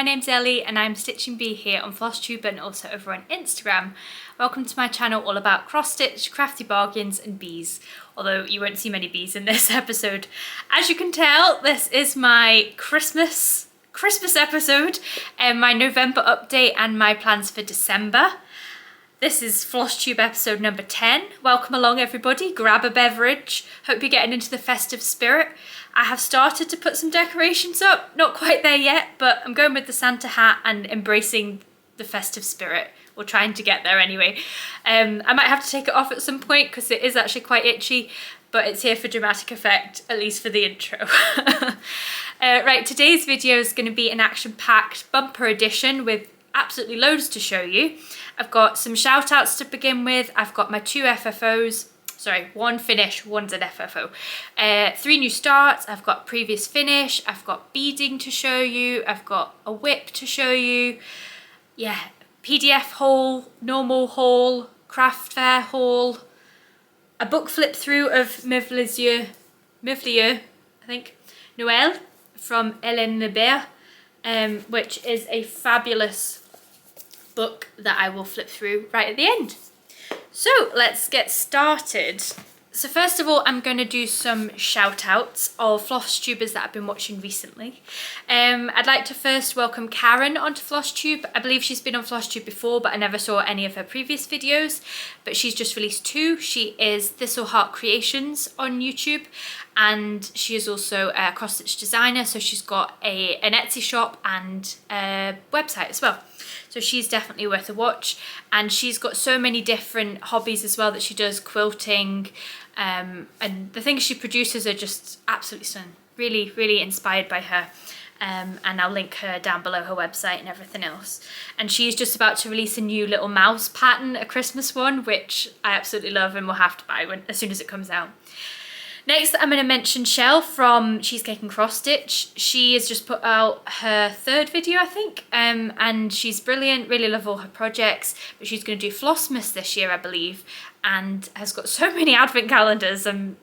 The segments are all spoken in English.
name's Ellie and I'm Stitching Bee here on Flosstube and also over on Instagram. Welcome to my channel all about cross stitch, crafty bargains and bees, although you won't see many bees in this episode. As you can tell, this is my Christmas episode and my November update and my plans for December. This is Flosstube episode number 10. Welcome along everybody, grab a beverage. Hope you're getting into the festive spirit. I have started to put some decorations up, not quite there yet, but I'm going with the Santa hat and embracing the festive spirit, or trying to get there anyway. I might have to take it off at some point because it is actually quite itchy, but it's here for dramatic effect, at least for the intro. Right, today's video is going to be an action-packed bumper edition with absolutely loads to show you. I've got some shout outs to begin with. I've got my 2 FFOs, sorry, 1 finish, 1's an FFO. 3 new starts, I've got previous finish, I've got beading to show you, I've got a whip to show you, yeah, PDF haul, normal haul, craft fair haul, a book flip through of Merveilleux, I think, Noël from Hélène Le Berre, which is a fabulous book that I will flip through right at the end. So let's get started. So first of all, I'm going to do some shout outs of Flosstubers that I've been watching recently. I'd like to first welcome Karen onto Flosstube. I believe she's been on Flosstube before, but I never saw any of her previous videos, but she's just released 2. She is Thistleheart Creations on YouTube, and she is also a cross-stitch designer, so she's got an Etsy shop and a website as well. So she's definitely worth a watch, and she's got so many different hobbies as well that she does, quilting, and the things she produces are just absolutely stunning. Really, really inspired by her. And I'll link her down below, her website and everything else. And she's just about to release a new little mouse pattern, a Christmas one, which I absolutely love and will have to buy as soon as it comes out. Next, I'm going to mention Shell from Cheesecake and Cross Stitch. She has just put out her 3rd video, I think, and she's brilliant, really love all her projects, but she's going to do Flossmas this year, I believe, and has got so many advent calendars. I'm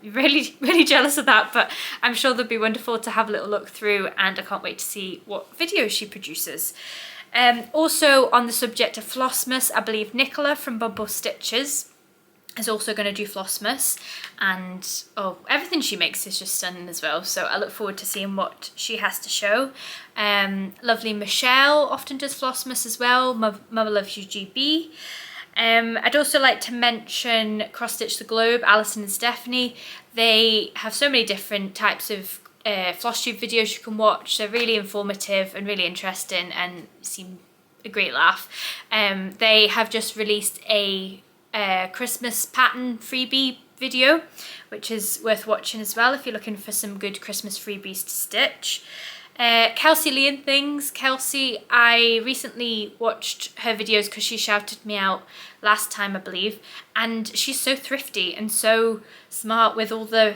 really, really jealous of that, but I'm sure they'll be wonderful to have a little look through, and I can't wait to see what videos she produces. Also, on the subject of Flossmas, I believe Nicola from Bauble Stitches is also going to do Flossmas, and everything she makes is just stunning as well, so I look forward to seeing what she has to show. Lovely Michelle often does Flossmas as well, Mother Loves You GB. I'd also like to mention Cross Stitch the Globe, Alison and Stephanie. They have so many different types of Flosstube videos you can watch. They're really informative and really interesting and seem a great laugh. They have just released a Christmas pattern freebie video, which is worth watching as well if you're looking for some good Christmas freebies to stitch. Kelsey Lee and Things. Kelsey, I recently watched her videos because she shouted me out last time, I believe, and she's so thrifty and so smart with all the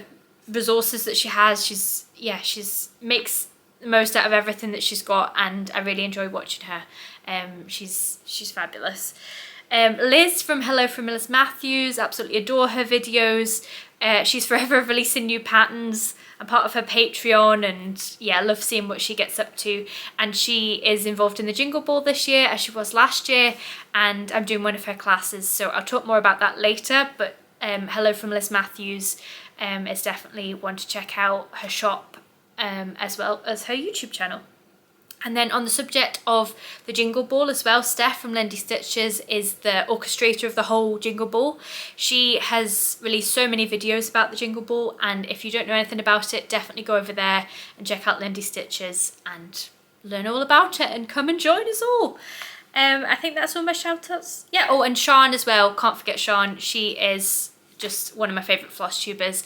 resources that she has. She's makes the most out of everything that she's got, and I really enjoy watching her. She's fabulous. Liz from Hello from Millis Matthews, absolutely adore her videos. She's forever releasing new patterns. I'm part of her Patreon, and yeah, I love seeing what she gets up to. And she is involved in the Jingle Ball this year, as she was last year, and I'm doing one of her classes, so I'll talk more about that later. But Hello from Millis Matthews is definitely one to check out, her shop, as well as her YouTube channel. And then on the subject of the Jingle Ball as well, Steph from Lindy Stitches is the orchestrator of the whole Jingle Ball. She has released so many videos about the Jingle Ball, and if you don't know anything about it, definitely go over there and check out Lindy Stitches and learn all about it and come and join us all. I think that's all my shout outs. Yeah, and Sean as well, can't forget Sean. She is just one of my favourite Flosstubers.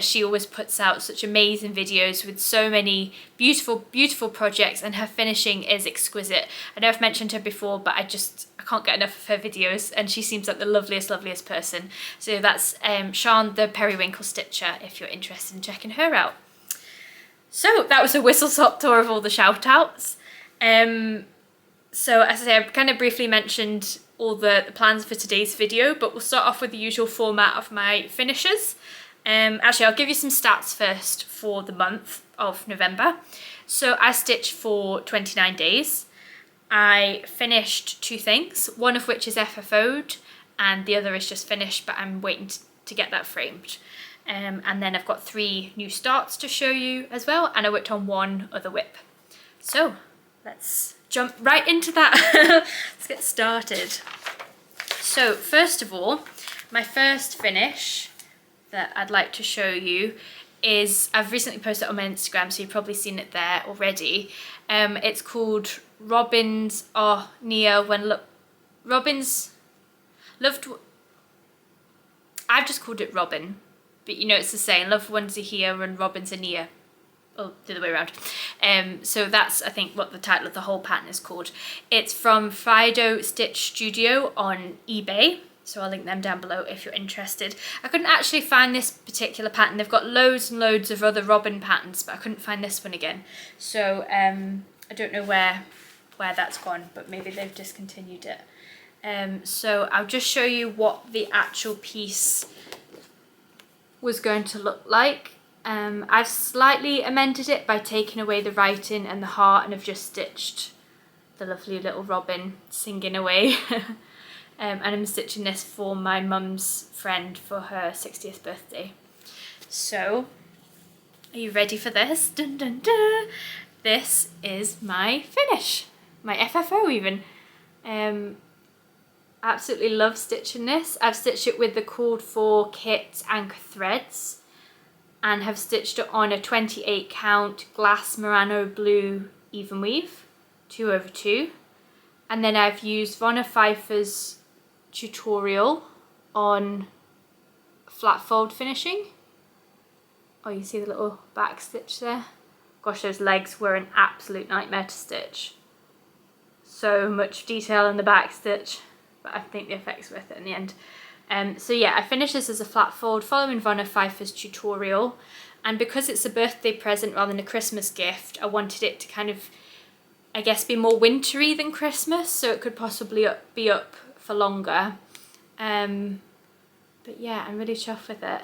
She always puts out such amazing videos with so many beautiful, beautiful projects, and her finishing is exquisite. I know I've mentioned her before, but I can't get enough of her videos, and she seems like the loveliest person. So that's Sian the Periwinkle Stitcher, if you're interested in checking her out. So that was a whistle-stop tour of all the shout outs. So as I say, I've kind of briefly mentioned all the plans for today's video, but we'll start off with the usual format of my finishes. Actually, I'll give you some stats first for the month of November. So I stitched for 29 days. I finished 2 things, one of which is FFO'd and the other is just finished, but I'm waiting to get that framed. And then I've got 3 new starts to show you as well, and I worked on 1 other whip. So let's jump right into that. Let's get started. So first of all, my first finish that I'd like to show you is, I've recently posted it on my Instagram, so you've probably seen it there already. It's called Robins Are Near When Robins Loved. I've just called it Robin, but you know it's the same. Loved ones are here and robins are near. Oh, the other way around. So that's, I think, what the title of the whole pattern is called. It's from Fido Stitch Studio on eBay. So I'll link them down below if you're interested. I couldn't actually find this particular pattern. They've got loads and loads of other robin patterns, but I couldn't find this one again. So I don't know where that's gone, but maybe they've discontinued it. So I'll just show you what the actual piece was going to look like. I've slightly amended it by taking away the writing and the heart, and I've just stitched the lovely little robin singing away. And I'm stitching this for my mum's friend for her 60th birthday. So, are you ready for this? Dun, dun, dun. This is my finish, my FFO even. Absolutely love stitching this. I've stitched it with the called for kit anchor threads and have stitched it on a 28 count glass murano blue even weave, 2/2. And then I've used Vonna Pfeiffer's tutorial on flat fold finishing. Oh, you see the little back stitch there? Gosh, those legs were an absolute nightmare to stitch. So much detail in the back stitch, but I think the effect's worth it in the end. So yeah, I finished this as a flat fold following Vonna Pfeiffer's tutorial, and because it's a birthday present rather than a Christmas gift, I wanted it to kind of, I guess, be more wintry than Christmas, so it could possibly be up for longer. But yeah, I'm really chuffed with it.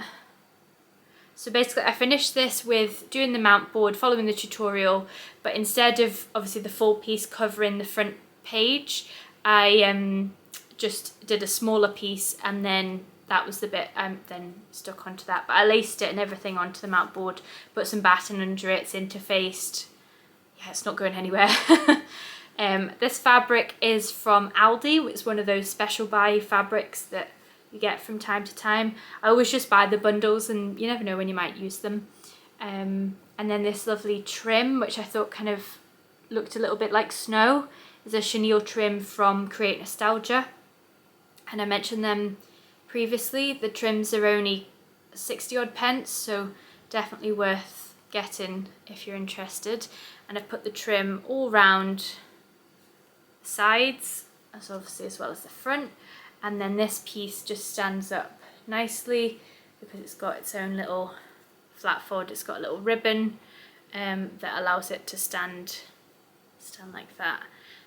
So basically I finished this with doing the mount board, following the tutorial, but instead of obviously the full piece covering the front page, I just did a smaller piece, and then that was the bit I then stuck onto that. But I laced it and everything onto the mount board, put some batten under it, it's interfaced. Yeah, it's not going anywhere. This fabric is from Aldi. It's one of those special buy fabrics that you get from time to time. I always just buy the bundles, and you never know when you might use them. And then this lovely trim, which I thought kind of looked a little bit like snow, is a chenille trim from Create Nostalgia. And I mentioned them previously. The trims are only 60 odd pence, so definitely worth getting if you're interested. And I've put the trim all round the sides, as obviously as well as the front. And then this piece just stands up nicely because it's got its own little flat fold. It's got a little ribbon that allows it to stand like that.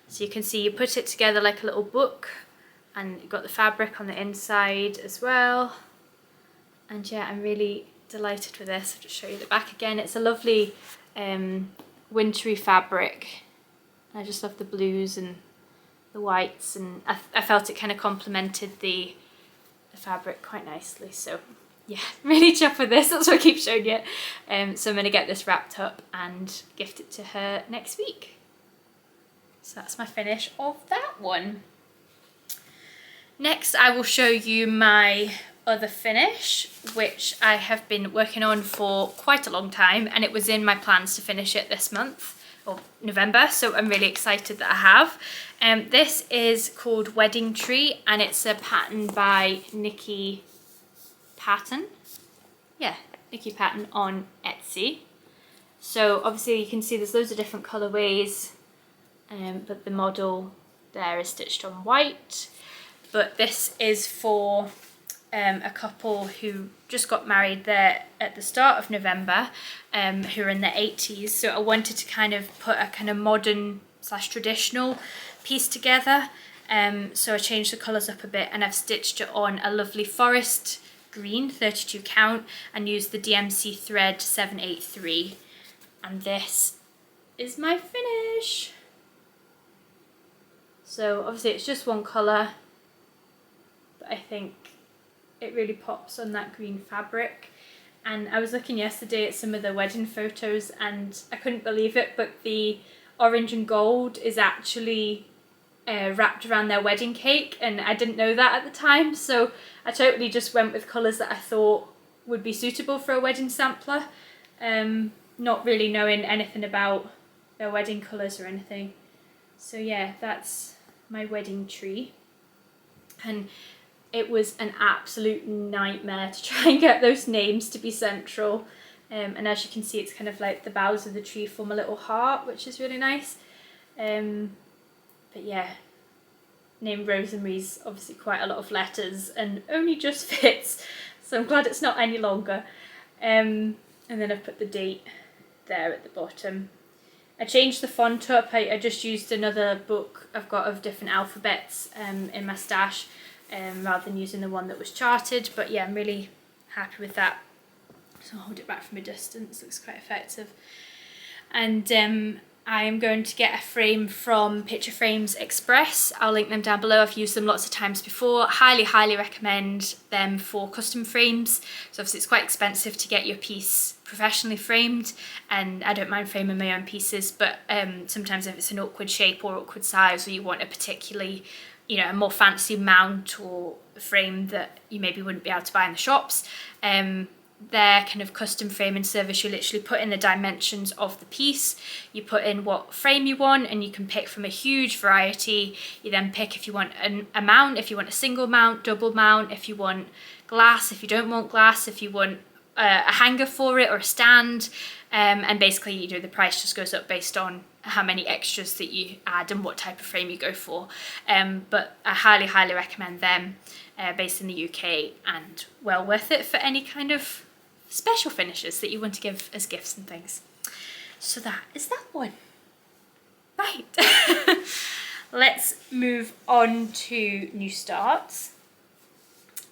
So you can see you put it together like a little book, and you've got the fabric on the inside as well. And yeah, I'm really delighted with this. I'll just show you the back again. It's a lovely wintry fabric. I just love the blues and the whites, and I felt it kind of complemented the fabric quite nicely. So yeah, really chuffed with this. That's what I keep showing you. So I'm going to get this wrapped up and gift it to her next week. So that's my finish of that one. Next, I will show you my other finish, which I have been working on for quite a long time, and it was in my plans to finish it this month, or November, so I'm really excited that I have. This is called Wedding Tree, and it's a pattern by Nikki Pattern. Yeah, Nikki Pattern on Etsy. So obviously you can see there's loads of different colourways, but the model there is stitched on white. But this is for a couple who just got married there at the start of November, who are in their 80s. So I wanted to kind of put a kind of modern / traditional piece together. So I changed the colours up a bit, and I've stitched it on a lovely forest green 32 count and used the DMC thread 783, and this is my finish. So obviously it's just one colour, but I think it really pops on that green fabric. And I was looking yesterday at some of the wedding photos and I couldn't believe it, but the orange and gold is actually wrapped around their wedding cake, and I didn't know that at the time, so I totally just went with colours that I thought would be suitable for a wedding sampler, not really knowing anything about their wedding colours or anything. So yeah, that's my wedding tree, and it was an absolute nightmare to try and get those names to be central, and as you can see, it's kind of like the boughs of the tree form a little heart, which is really nice. But yeah, name Rosemary's obviously quite a lot of letters and only just fits, so I'm glad it's not any longer. And then I've put the date there at the bottom. I changed the font up. I just used another book I've got of different alphabets in my stash, rather than using the one that was charted. But yeah, I'm really happy with that. So I'll hold it back from a distance, looks quite effective. And I am going to get a frame from Picture Frames Express. I'll link them down below. I've used them lots of times before. Highly recommend them for custom frames. So obviously it's quite expensive to get your piece professionally framed, and I don't mind framing my own pieces, but sometimes if it's an awkward shape or awkward size, or you want a particularly, you know, a more fancy mount or frame that you maybe wouldn't be able to buy in the shops, their kind of custom framing service, you literally put in the dimensions of the piece, you put in what frame you want, and you can pick from a huge variety. You then pick if you want a mount, if you want a single mount, double mount, if you want glass, if you don't want glass, if you want a hanger for it or a stand, and basically, you know, the price just goes up based on how many extras that you add and what type of frame you go for. But I highly recommend them, based in the UK, and well worth it for any kind of special finishes that you want to give as gifts and things. So that is that one. Right. Let's move on to new starts.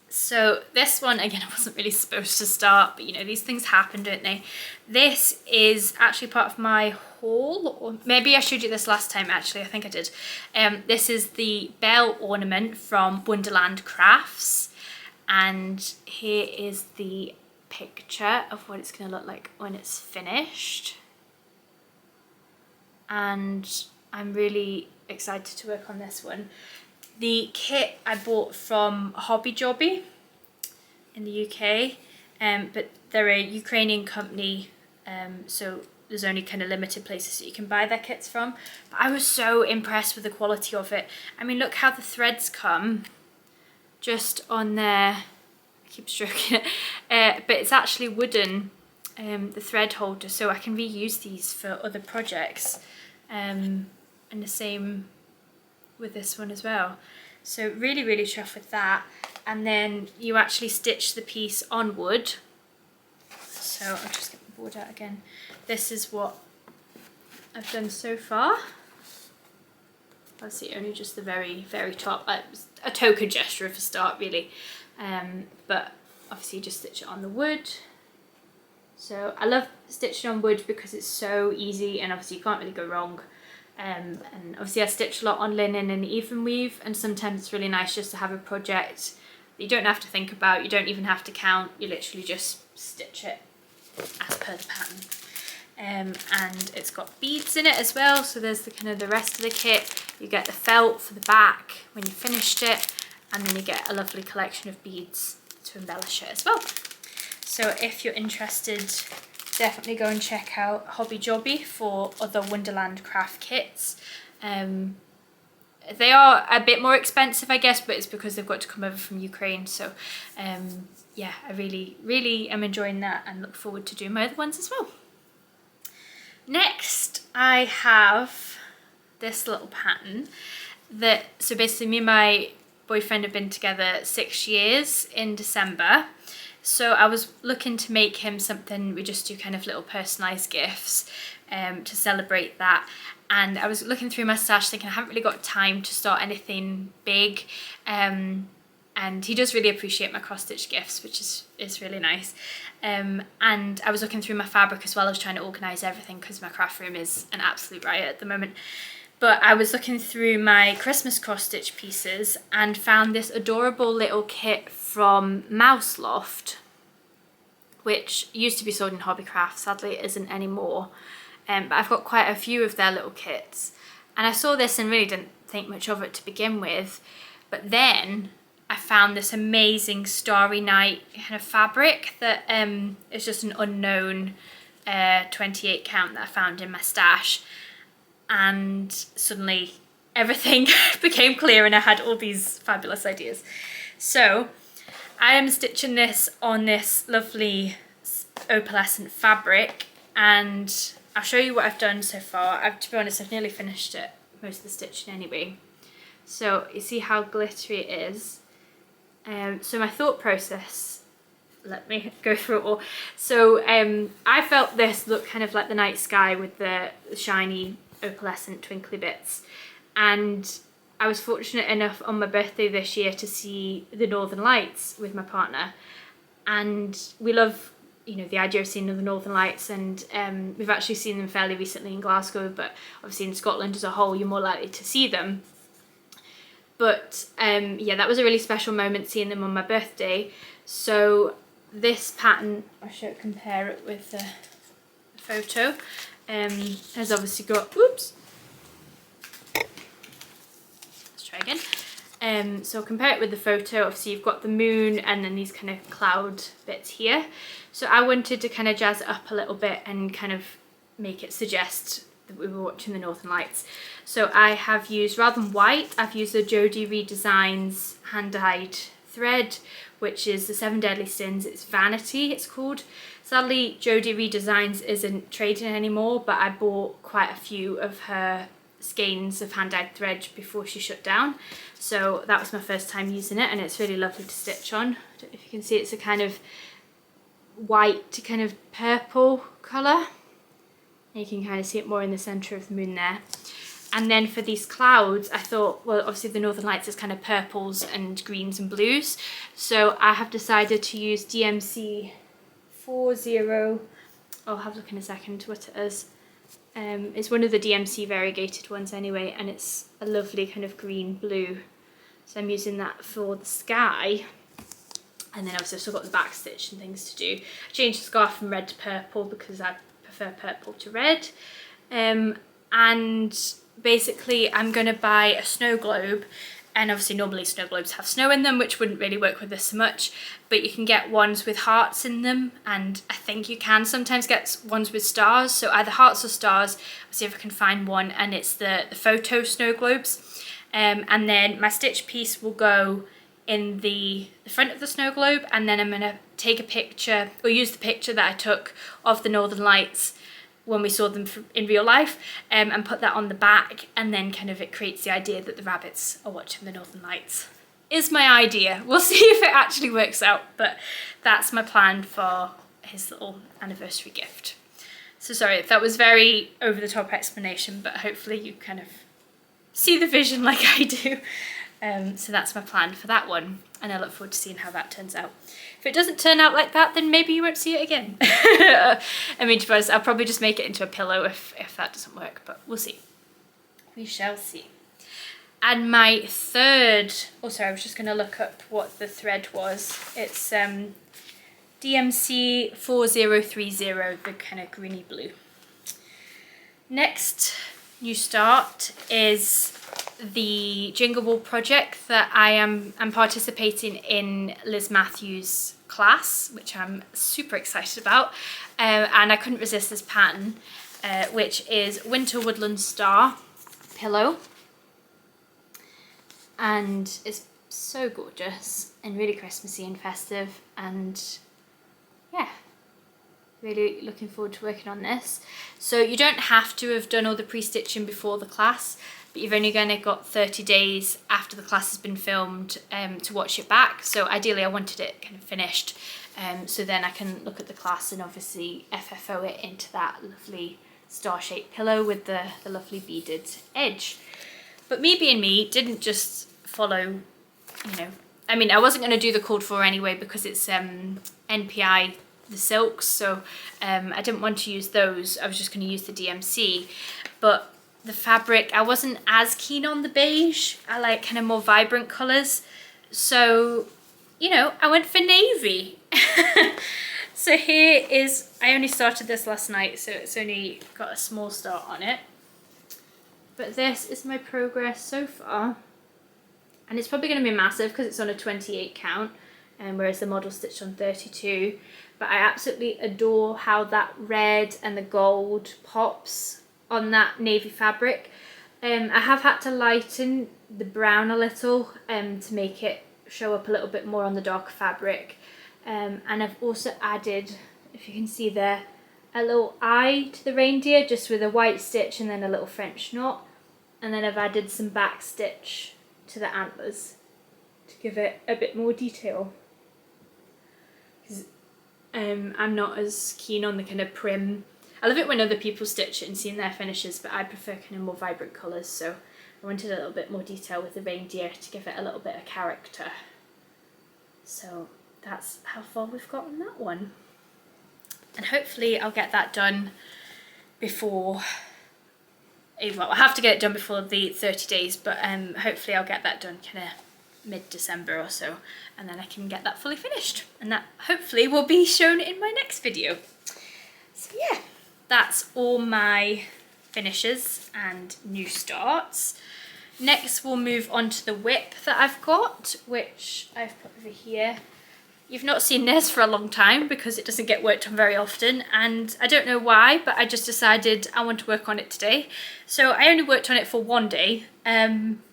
So this one, again, I wasn't really supposed to start, but you know, these things happen, don't they? This is actually part of my haul, or maybe I showed you this last time, actually, I think I did. This is the bell ornament from Woodland Crafts, and here is the picture of what it's going to look like when it's finished. And I'm really excited to work on this one. The kit I bought from Hobby Jobby in the UK, but they're a Ukrainian company, so there's only kind of limited places that you can buy their kits from. But I was so impressed with the quality of it. I mean, look how the threads come just on there. I keep stroking it, but it's actually wooden, the thread holder, so I can reuse these for other projects, and the same with this one as well. So really chuffed with that. And then you actually stitch the piece on wood. So I'll just get the board out again. This is what I've done so far. Obviously only just the very top, a token gesture of a start really, but obviously you just stitch it on the wood. So I love stitching on wood because it's so easy, and obviously you can't really go wrong. And obviously I stitch a lot on linen and evenweave, and sometimes it's really nice just to have a project that you don't have to think about, you don't even have to count, you literally just stitch it as per the pattern. And it's got beads in it as well, so there's the kind of the rest of the kit. You get the felt for the back when you finished it, and then you get a lovely collection of beads to embellish it as well. So if you're interested, definitely go and check out Hobby Jobby for other Wonderland craft kits. They are a bit more expensive, I guess, but it's because they've got to come over from Ukraine. So yeah, I really am enjoying that and look forward to doing my other ones as well. Next, I have this little pattern that, so basically me and my boyfriend have been together 6 years in December. So I was looking to make him something, we just do kind of little personalised gifts to celebrate that. And I was looking through my stash thinking I haven't really got time to start anything big. And and he does really appreciate my cross stitch gifts, which is really nice. And I was looking through my fabric as well. I was trying to organise everything because my craft room is an absolute riot at the moment. But I was looking through my Christmas cross stitch pieces and found this adorable little kit from Mouse Loft, which used to be sold in Hobbycraft. Sadly it isn't anymore. But I've got quite a few of their little kits. And I saw this and really didn't think much of it to begin with. But then I found this amazing Starry Night kind of fabric that is just an unknown 28 count that I found in my stash. And suddenly everything became clear and I had all these fabulous ideas. So I am stitching this on this lovely opalescent fabric, and I'll show you what I've done so far. To be honest, I've nearly finished it, most of the stitching anyway. So you see how glittery it is. So my thought process, let me go through it all. So I felt this look kind of like the night sky with the shiny opalescent twinkly bits, and I was fortunate enough on my birthday this year to see the Northern Lights with my partner, and we love, you know, the idea of seeing the Northern Lights, and we've actually seen them fairly recently in Glasgow, but obviously in Scotland as a whole you're more likely to see them. But yeah, that was a really special moment seeing them on my birthday. So this pattern, I'll compare it with the photo, has obviously got, oops, let's try again. So I'll compare it with the photo. Obviously you've got the moon and then these kind of cloud bits here. So I wanted to kind of jazz it up a little bit and kind of make it suggest that we were watching the Northern Lights. So I have used, rather than white, I've used the Jodie Redesigns hand-dyed thread, which is the 7 Deadly Sins. It's Vanity, it's called. Sadly, Jodie Redesigns isn't trading anymore, but I bought quite a few of her skeins of hand-dyed thread before she shut down. So that was my first time using it, and it's really lovely to stitch on. I don't know if you can see, it's a kind of white to kind of purple colour. You can kind of see it more in the centre of the moon there. And then for these clouds, I thought, well, obviously the Northern Lights is kind of purples and greens and blues. So I have decided to use DMC 40, I'll have a look in a second what it is. It's one of the DMC variegated ones anyway, and it's a lovely kind of green blue. So I'm using that for the sky. And then obviously I've still got the back stitch and things to do. I changed the scarf from red to purple because I prefer purple to red. And basically I'm going to buy a snow globe, and obviously normally snow globes have snow in them, which wouldn't really work with this so much, but you can get ones with hearts in them, and I think you can sometimes get ones with stars, so either hearts or stars. I'll see if I can find one, and it's the photo snow globes. And then my stitch piece will go in the front of the snow globe, and then I'm going to take a picture, or use the picture that I took of the Northern Lights when we saw them in real life, and put that on the back, and then kind of it creates the idea that the rabbits are watching the Northern Lights. Is my idea. We'll see if it actually works out, but that's my plan for his little anniversary gift. So sorry if that was very over the top explanation, but hopefully you kind of see the vision like I do. So that's my plan for that one, and I look forward to seeing how that turns out. If it doesn't turn out like that, then maybe you won't see it again. I mean, to be honest, I'll probably just make it into a pillow if that doesn't work, but we'll see. We shall see. And my third, oh sorry, I was just going to look up what the thread was. It's DMC 4030, the kind of greeny blue. Next new start is the Jingle Ball project that I'm participating in Liz Matthews' class, which I'm super excited about, and I couldn't resist this pattern, which is Winter Woodland Star pillow, and it's so gorgeous and really Christmassy and festive, and yeah, really looking forward to working on this. So you don't have to have done all the pre-stitching before the class, but you've only got 30 days after the class has been filmed to watch it back. So ideally I wanted it kind of finished, so then I can look at the class and obviously FFO it into that lovely star-shaped pillow with the lovely beaded edge. But me being me, didn't just follow, you know, I mean, I wasn't going to do the called for anyway because it's NPI, the silks, so I didn't want to use those. I was just going to use the DMC, but the fabric, I wasn't as keen on the beige. I like kind of more vibrant colours, so you know, I went for navy. So here is, I only started this last night, so it's only got a small start on it, but this is my progress so far, and it's probably going to be massive because it's on a 28 count, whereas the model stitched on 32. But I absolutely adore how that red and the gold pops on that navy fabric. I have had to lighten the brown a little to make it show up a little bit more on the darker fabric. And I've also added, if you can see there, a little eye to the reindeer, just with a white stitch and then a little French knot. And then I've added some back stitch to the antlers to give it a bit more detail. I'm not as keen on the kind of prim. I love it when other people stitch it and seeing their finishes, but I prefer kind of more vibrant colours, so I wanted a little bit more detail with the reindeer to give it a little bit of character. So that's how far we've got on that one. And hopefully I'll get that done before, well, I have to get it done before the 30 days, but hopefully I'll get that done kind of mid-December or so, and then I can get that fully finished, and that hopefully will be shown in my next video. So yeah, that's all my finishes and new starts. Next we'll move on to the whip that I've got, which I've put over here. You've not seen this for a long time because it doesn't get worked on very often, and I don't know why, but I just decided I want to work on it today. So I only worked on it for one day,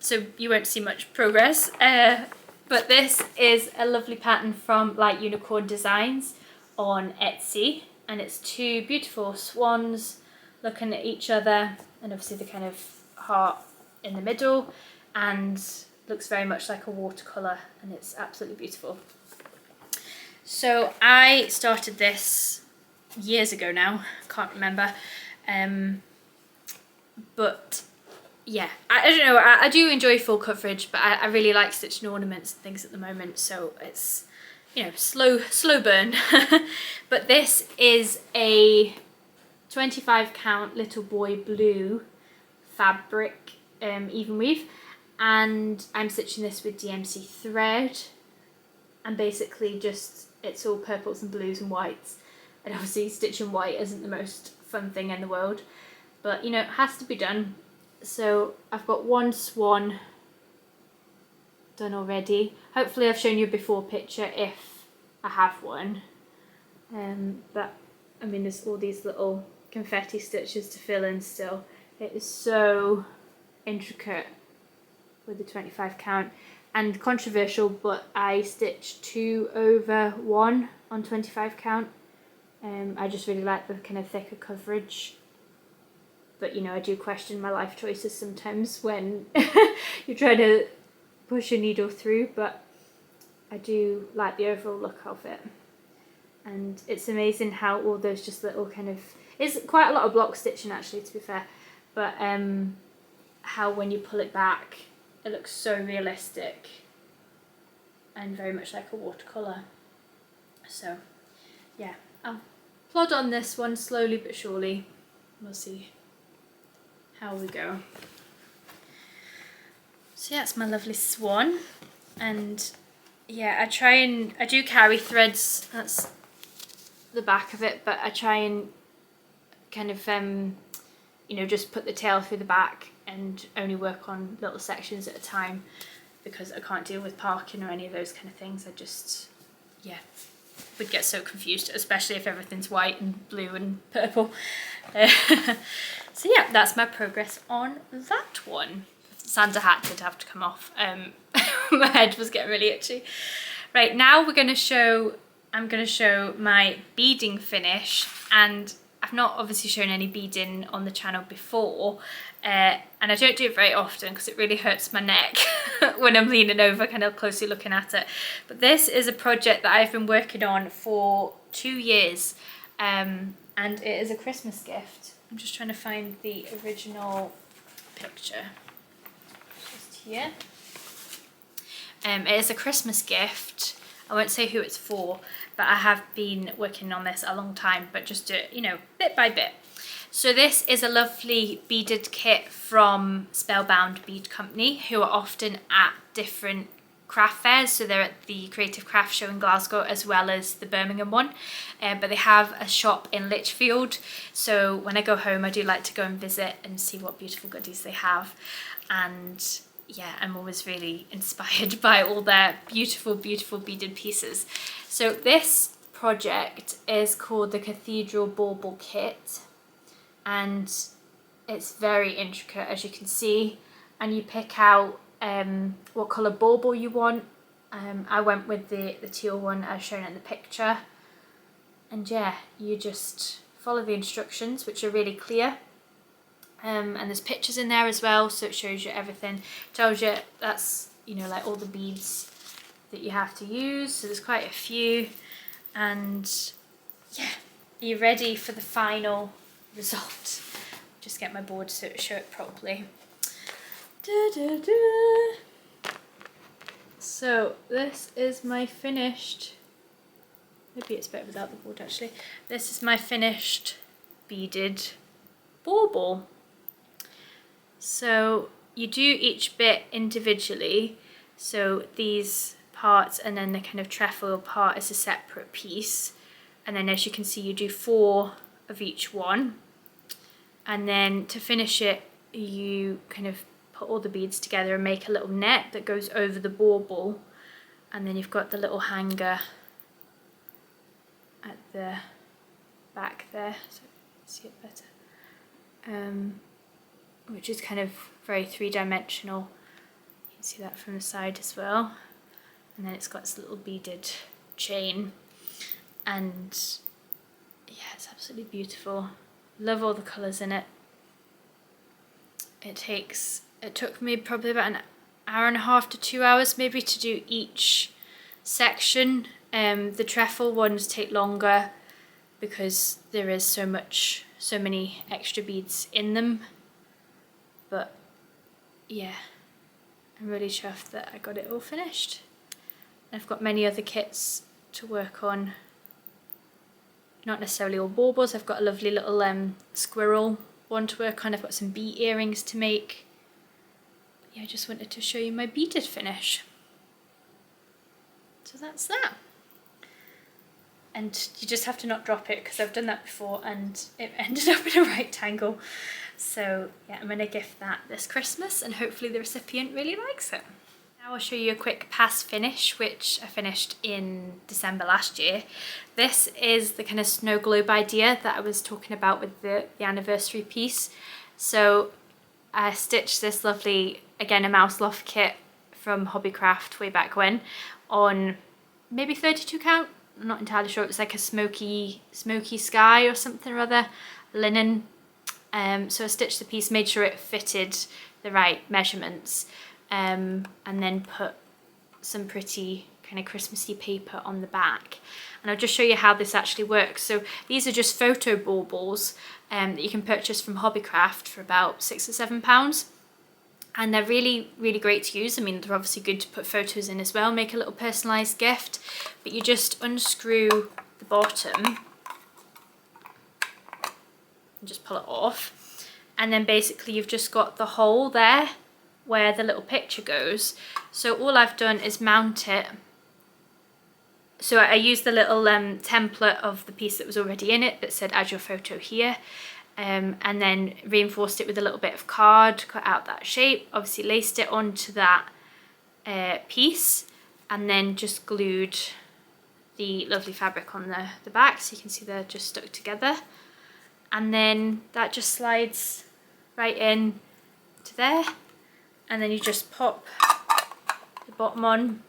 so you won't see much progress. But this is a lovely pattern from Light Unicorn Designs on Etsy, and it's two beautiful swans looking at each other, and obviously the kind of heart in the middle, and looks very much like a watercolour, and it's absolutely beautiful. So I started this years ago now, can't remember, but yeah, I don't know, I do enjoy full coverage, but I really like stitching ornaments and things at the moment, so it's, you know, slow burn. But this is a 25 count little boy blue fabric even weave, and I'm stitching this with DMC thread, and basically just, it's all purples and blues and whites, and obviously stitching white isn't the most fun thing in the world, but you know, it has to be done. So I've got one swan done already. Hopefully I've shown you a before picture if I have one, but I mean, there's all these little confetti stitches to fill in still. It is so intricate with the 25 count. And controversial, but I stitched 2 over 1 on 25 count. I just really like the kind of thicker coverage. But you know, I do question my life choices sometimes when you're trying to push a needle through, but I do like the overall look of it. And it's amazing how all those just little kind of, it's quite a lot of block stitching actually, to be fair, but how when you pull it back, it looks so realistic and very much like a watercolour. So yeah, I'll plod on this one slowly but surely. We'll see how we go. So yeah, it's my lovely swan, and yeah, I do carry threads, that's the back of it, but I try and kind of you know, just put the tail through the back and only work on little sections at a time, because I can't deal with parking or any of those kind of things. I just, yeah, would get so confused, especially if everything's white and blue and purple. So yeah, that's my progress on that one. Santa hat did have to come off. My head was getting really itchy. Right, now I'm going to show my beading finish, and I've not obviously shown any beading on the channel before, and I don't do it very often because it really hurts my neck when I'm leaning over kind of closely looking at it. But this is a project that I've been working on for 2 years, and it is a Christmas gift. I'm just trying to find the original picture. Just here. It is a Christmas gift. I won't say who it's for, but I have been working on this a long time, but just do it, you know, bit by bit. So this is a lovely beaded kit from Spellbound Bead Company, who are often at different craft fairs. So they're at the Creative Craft Show in Glasgow as well as the Birmingham one, but they have a shop in Lichfield. So when I go home, I do like to go and visit and see what beautiful goodies they have. And yeah, I'm always really inspired by all their beautiful, beautiful beaded pieces. So this project is called the Cathedral Bauble kit, and it's very intricate, as you can see, and you pick out what colour bauble you want. I went with the teal one as shown in the picture, and yeah, you just follow the instructions, which are really clear. And there's pictures in there as well, so it shows you everything. Tells you that's, you know, like all the beads that you have to use. So there's quite a few, and yeah, are you ready for the final result? Just get my board so to show it properly. Da, da, da. So this is my finished. Maybe it's better without the board actually. This is my finished beaded bauble. So you do each bit individually, so these parts and then the kind of trefoil part is a separate piece, and then as you can see you do 4 of each one, and then to finish it you kind of put all the beads together and make a little net that goes over the bauble, and then you've got the little hanger at the back there, so you can see it better. Which is kind of very 3-dimensional. You can see that from the side as well. And then it's got this little beaded chain. And yeah, it's absolutely beautiful. Love all the colours in it. It took me probably about an hour and a half to 2 hours maybe to do each section. The trefoil ones take longer because there is so many extra beads in them. But yeah, I'm really chuffed that I got it all finished. I've got many other kits to work on. Not necessarily all baubles. I've got a lovely little squirrel one to work on. I've got some bee earrings to make. But yeah, I just wanted to show you my beaded finish. So that's that. And you just have to not drop it because I've done that before and it ended up in a right angle. So yeah, I'm going to gift that this Christmas and hopefully the recipient really likes it. Now I'll show you a quick past finish, which I finished in December last year. This is the kind of snow globe idea that I was talking about with the anniversary piece. So I stitched this lovely, again, a mouse loft kit from Hobbycraft way back when on maybe 32 count. I'm not entirely sure. It was like a smoky sky or something or other, linen. So I stitched the piece, made sure it fitted the right measurements, and then put some pretty kind of Christmassy paper on the back. And I'll just show you how this actually works. So these are just photo baubles that you can purchase from Hobbycraft for about £6 or £7. And they're really, really great to use. I mean, they're obviously good to put photos in as well, make a little personalised gift. But you just unscrew the bottom and just pull it off. And then basically you've just got the hole there where the little picture goes. So all I've done is mount it. So I used the little template of the piece that was already in it that said add your photo here. And then reinforced it with a little bit of card, cut out that shape, obviously laced it onto that piece, and then just glued the lovely fabric on the back, so you can see they're just stuck together. And then that just slides right in to there, and then you just pop the bottom on,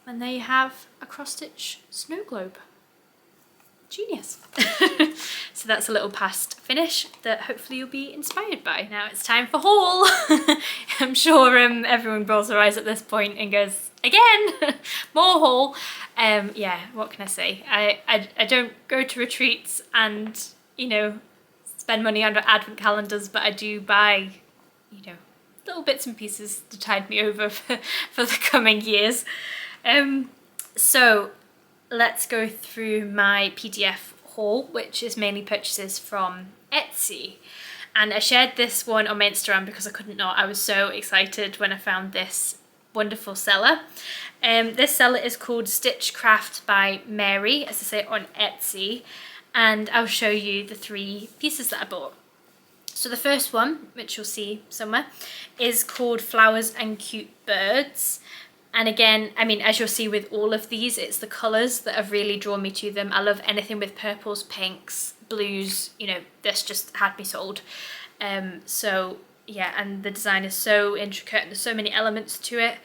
and there you have a cross-stitch snow globe. Genius. So that's a little past finish that hopefully you'll be inspired by. Now it's time for haul. I'm sure everyone rolls their eyes at this point and goes, again, more haul. Yeah, what can I say? I don't go to retreats and, you know, spend money on advent calendars, but I do buy, you know, little bits and pieces to tide me over for the coming years. So let's go through my PDF haul, which is mainly purchases from Etsy. And I shared this one on my Instagram because I couldn't not. I was so excited when I found this wonderful seller. This seller is called Stitchcraft by Mary, as I say, on Etsy. And I'll show you the 3 pieces that I bought. So the first one, which you'll see somewhere, is called Flowers and Cute Birds. And again, I mean, as you'll see with all of these, it's the colours that have really drawn me to them. I love anything with purples, pinks, blues, you know, this just had me sold. So yeah, and the design is so intricate and there's so many elements to it.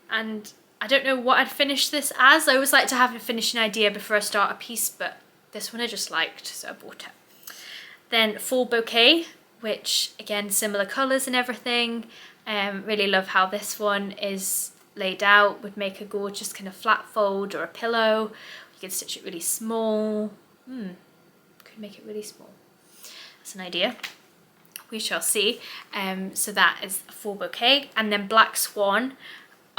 And I don't know what I'd finish this as. I always like to have a finishing idea before I start a piece, but this one I just liked, so I bought it. Then Full Bouquet, which again, similar colours and everything. Really love how this one is laid out. Would make a gorgeous kind of flat fold or a pillow. You can stitch it really small. Could make it really small. That's an idea. We shall see. So that is a Full Bouquet. And then Black Swan.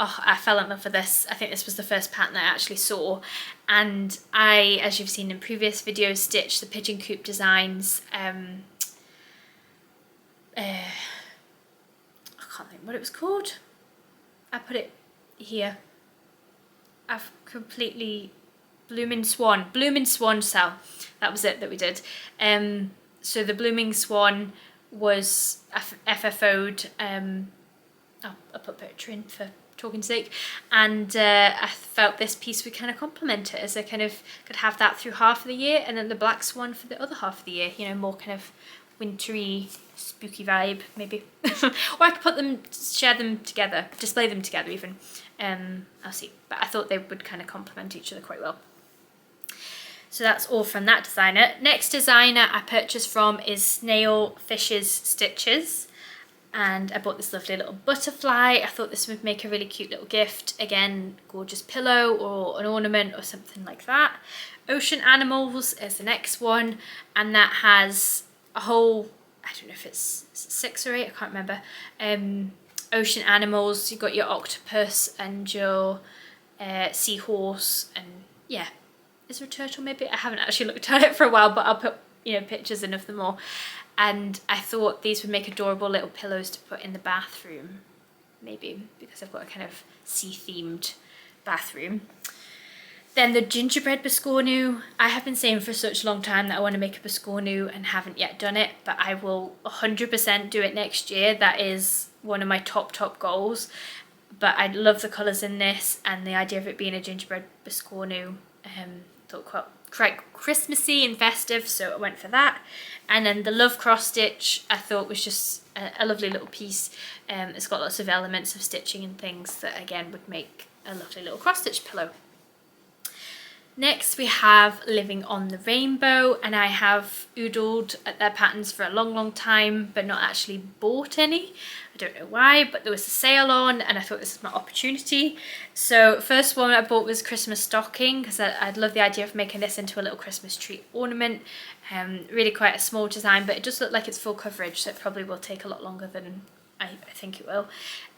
Oh, I fell in love with this. I think this was the first pattern I actually saw. And I, as you've seen in previous videos, stitched the pigeon coop designs. I can't think what it was called. I put it here. I've completely Blooming Swan cell. That was it that we did. So the Blooming Swan was FFO'd. I'll put a picture in for talking sake. And I felt this piece would kind of complement it, as I kind of could have that through half of the year, and then the Black Swan for the other half of the year. You know, more kind of wintry, spooky vibe maybe. Or I could put them, share them together, display them together even. I'll see. But I thought they would kind of complement each other quite well. So that's all from that designer. Next designer I purchased from is Snail Fishes Stitches. And I bought this lovely little butterfly. I thought this would make a really cute little gift. Again, gorgeous pillow or an ornament or something like that. Ocean Animals is the next one. And that has a whole, I don't know if it's 6 or 8, I can't remember. Ocean animals, you've got your octopus and your seahorse, and yeah, is there a turtle maybe? I haven't actually looked at it for a while, but I'll put, you know, pictures in of them all. And I thought these would make adorable little pillows to put in the bathroom, maybe, because I've got a kind of sea-themed bathroom. Then the gingerbread biscornu. I have been saying for such a long time that I want to make a biscornu and haven't yet done it, but I will 100% do it next year. That is one of my top goals. But I love the colours in this, and the idea of it being a gingerbread biscornu. Thought quite Christmassy and festive, so I went for that. And then the Love Cross Stitch I thought was just a lovely little piece. It's got lots of elements of stitching and things that again would make a lovely little cross stitch pillow. Next we have Living on the Rainbow, and I have oodled at their patterns for a long time but not actually bought any. I don't know why, but there was a sale on and I thought this was my opportunity. So first one I bought was Christmas Stocking, because I'd love the idea of making this into a little Christmas tree ornament. Really quite a small design, but it does look like it's full coverage, so it probably will take a lot longer than I think it will.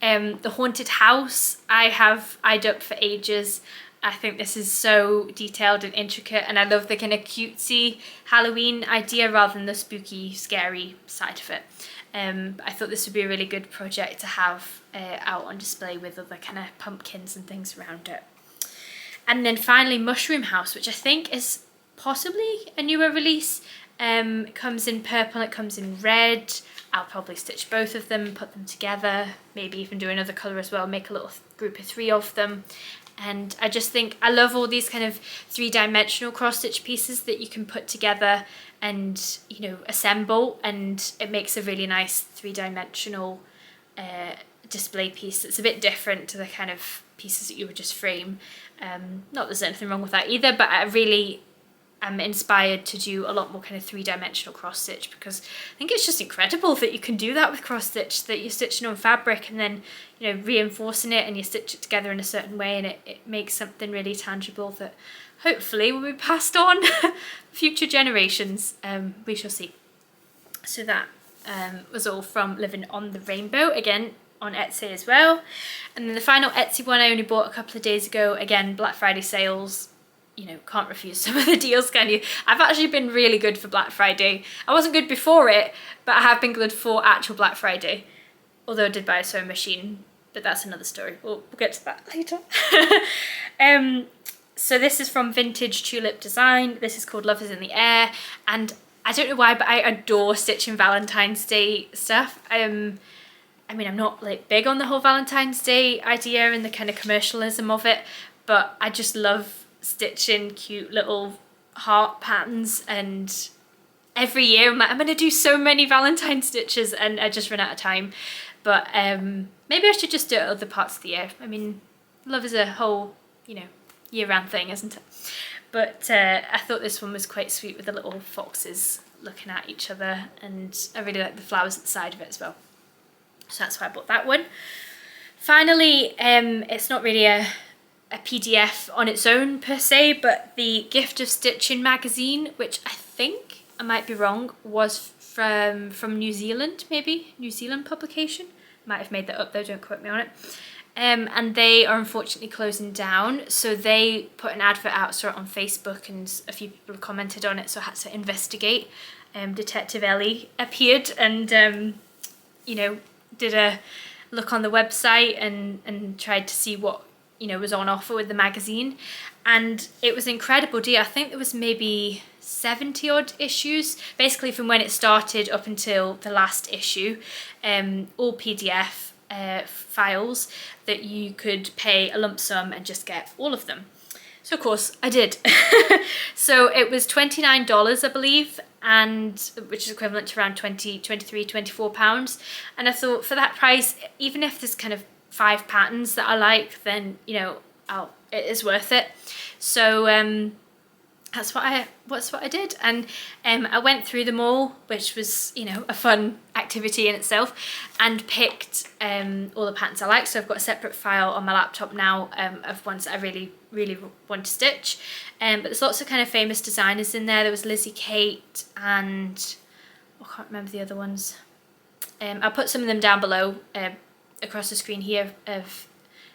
The Haunted House I have eyed up for ages. I think this is so detailed and intricate, and I love the kind of cutesy Halloween idea rather than the spooky, scary side of it. I thought this would be a really good project to have out on display with other kind of pumpkins and things around it. And then finally Mushroom House, which I think is possibly a newer release. It comes in purple, it comes in red. I'll probably stitch both of them, put them together, maybe even do another colour as well, make a little group of 3 of them. And I just think I love all these kind of 3-dimensional cross stitch pieces that you can put together and, you know, assemble, and it makes a really nice 3-dimensional display piece that's a bit different to the kind of pieces that you would just frame. Not that there's anything wrong with that either, but I really am inspired to do a lot more kind of 3-dimensional cross stitch, because I think it's just incredible that you can do that with cross stitch, that you're stitching on fabric and then, you know, reinforcing it and you stitch it together in a certain way, and it makes something really tangible that hopefully will be passed on for future generations. We shall see. So that was all from Living on the Rainbow. Again, on Etsy as well. And then the final Etsy one I only bought a couple of days ago. Again, Black Friday sales. You know, can't refuse some of the deals, can you? I've actually been really good for Black Friday. I wasn't good before it, but I have been good for actual Black Friday. Although I did buy a sewing machine, but that's another story. We'll get to that later. So this is from Vintage Tulip Design. This is called Love is in the Air. And I don't know why, but I adore stitching Valentine's Day stuff. I mean, I'm not like big on the whole Valentine's Day idea and the kind of commercialism of it, but I just love stitching cute little heart patterns, and every year I'm like, I'm gonna do so many Valentine stitches, and I just run out of time. But maybe I should just do it other parts of the year. I mean, love is a whole, you know, year-round thing, isn't it? But I thought this one was quite sweet with the little foxes looking at each other, and I really like the flowers at the side of it as well. So that's why I bought that one. Finally, it's not really a PDF on its own per se, but the Gift of Stitching magazine, which I think, I might be wrong, was from New Zealand, maybe? New Zealand publication? Might have made that up though, don't quote me on it. And they are unfortunately closing down, so they put an advert out, saw it on Facebook, and a few people commented on it, so I had to investigate. Detective Ellie appeared and, you know, did a look on the website and tried to see what, you know, was on offer with the magazine, and it was an incredible deal. I think there was maybe 70 odd issues, basically from when it started up until the last issue, all PDF files that you could pay a lump sum and just get all of them. So of course I did. So it was $29, I believe, and which is equivalent to around 23, 24 pounds. And I thought, for that price, even if there's kind of 5 patterns that I like, then, you know, it is worth it. So that's what I did, and I went through them all, which was, you know, a fun activity in itself, and picked all the patterns I like. So I've got a separate file on my laptop now of ones that I really want to stitch, but there's lots of kind of famous designers in there. There was Lizzie Kate and I can't remember the other ones. I'll put some of them down below across the screen here of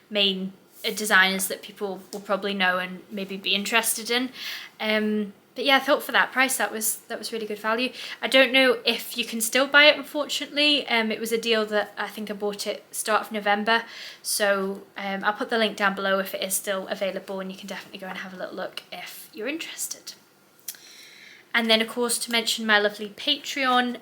main designers that people will probably know and maybe be interested in. But yeah, I thought for that price that was really good value. I don't know if you can still buy it, unfortunately. It was a deal that I think I bought it start of November, so I'll put the link down below if it is still available, and you can definitely go and have a little look if you're interested. And then of course, to mention my lovely Patreon,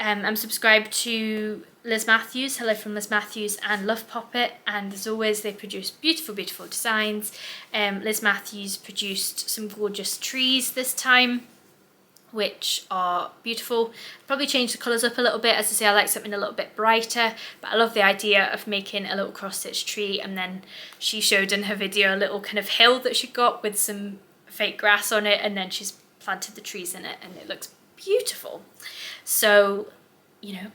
I'm subscribed to Liz Matthews, Hello from Liz Matthews, and Love Poppet, and as always they produce beautiful designs. Liz Matthews produced some gorgeous trees this time, which are beautiful. Probably changed the colours up a little bit. As I say, I like something a little bit brighter, but I love the idea of making a little cross-stitch tree. And then she showed in her video a little kind of hill that she got with some fake grass on it, and then she's planted the trees in it, and it looks beautiful. So, you know,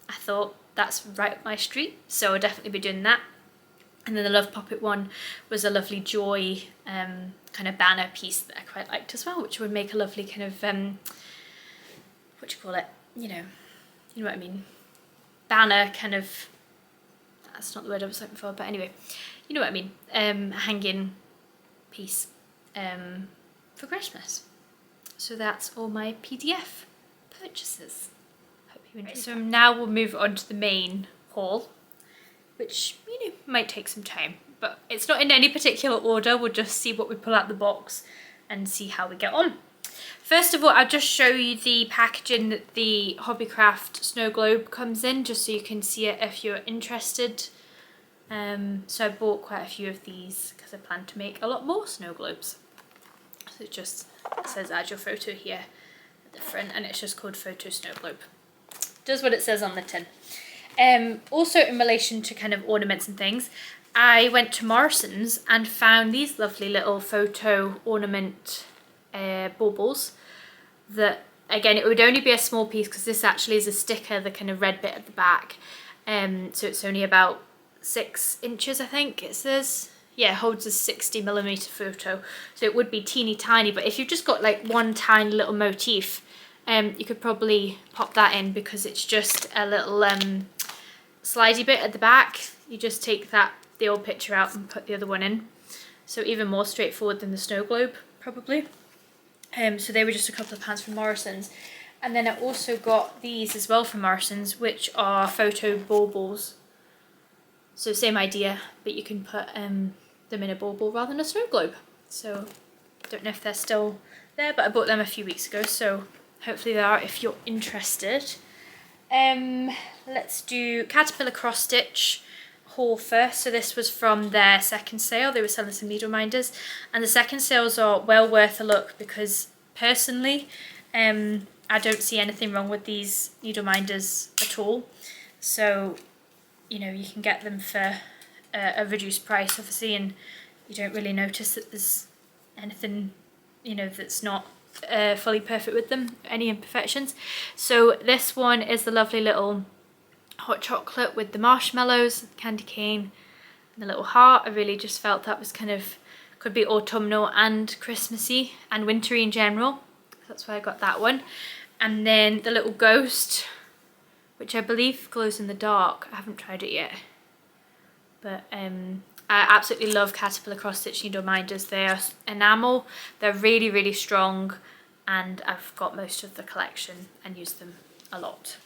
I thought that's right up my street, so I'll definitely be doing that. And then the Love Poppet one was a lovely joy kind of banner piece that I quite liked as well, which would make a lovely kind of what do you call it, you know what I mean, banner kind of, that's not the word I was looking for, but anyway, you know what I mean, hanging piece for Christmas. So that's all my PDF purchases. So now we'll move on to the main haul, which, you know, might take some time, but it's not in any particular order. We'll just see what we pull out the box and see how we get on. First of all, I'll just show you the packaging that the Hobbycraft snow globe comes in, just so you can see it if you're interested. So I bought quite a few of these because I plan to make a lot more snow globes. So it says add your photo here at the front, and it's just called Photo Snow Globe. Does what it says on the tin. Also in relation to kind of ornaments and things, I went to Morrison's and found these lovely little photo ornament baubles that, again, it would only be a small piece because this actually is a sticker, the kind of red bit at the back. So it's only about 6 inches, I think it says. Yeah, it holds a 60mm photo, so it would be teeny tiny, but if you've just got like one tiny little motif, you could probably pop that in, because it's just a little slidey bit at the back. You just take the old picture out and put the other one in. So even more straightforward than the snow globe, probably. So they were just a couple of pounds from Morrison's. And then I also got these as well from Morrison's, which are photo baubles. So same idea, but you can put them in a bauble rather than a snow globe. So I don't know if they're still there, but I bought them a few weeks ago, so hopefully they are if you're interested. Let's do Caterpillar cross stitch haul first. So this was from their second sale. They were selling some needle minders, and the second sales are well worth a look because personally I don't see anything wrong with these needle minders at all. So you know, you can get them for a reduced price obviously, and you don't really notice that there's anything, you know, that's not fully perfect with them, any imperfections. So this one is the lovely little hot chocolate with the marshmallows, candy cane and the little heart. I really just felt that was kind of, could be autumnal and Christmassy and wintry in general. That's why I got that one. And then the little ghost, which I believe glows in the dark. I haven't tried it yet. But I absolutely love Caterpillar cross stitch needle minders. They are enamel, they're really, really strong, and I've got most of the collection and use them a lot.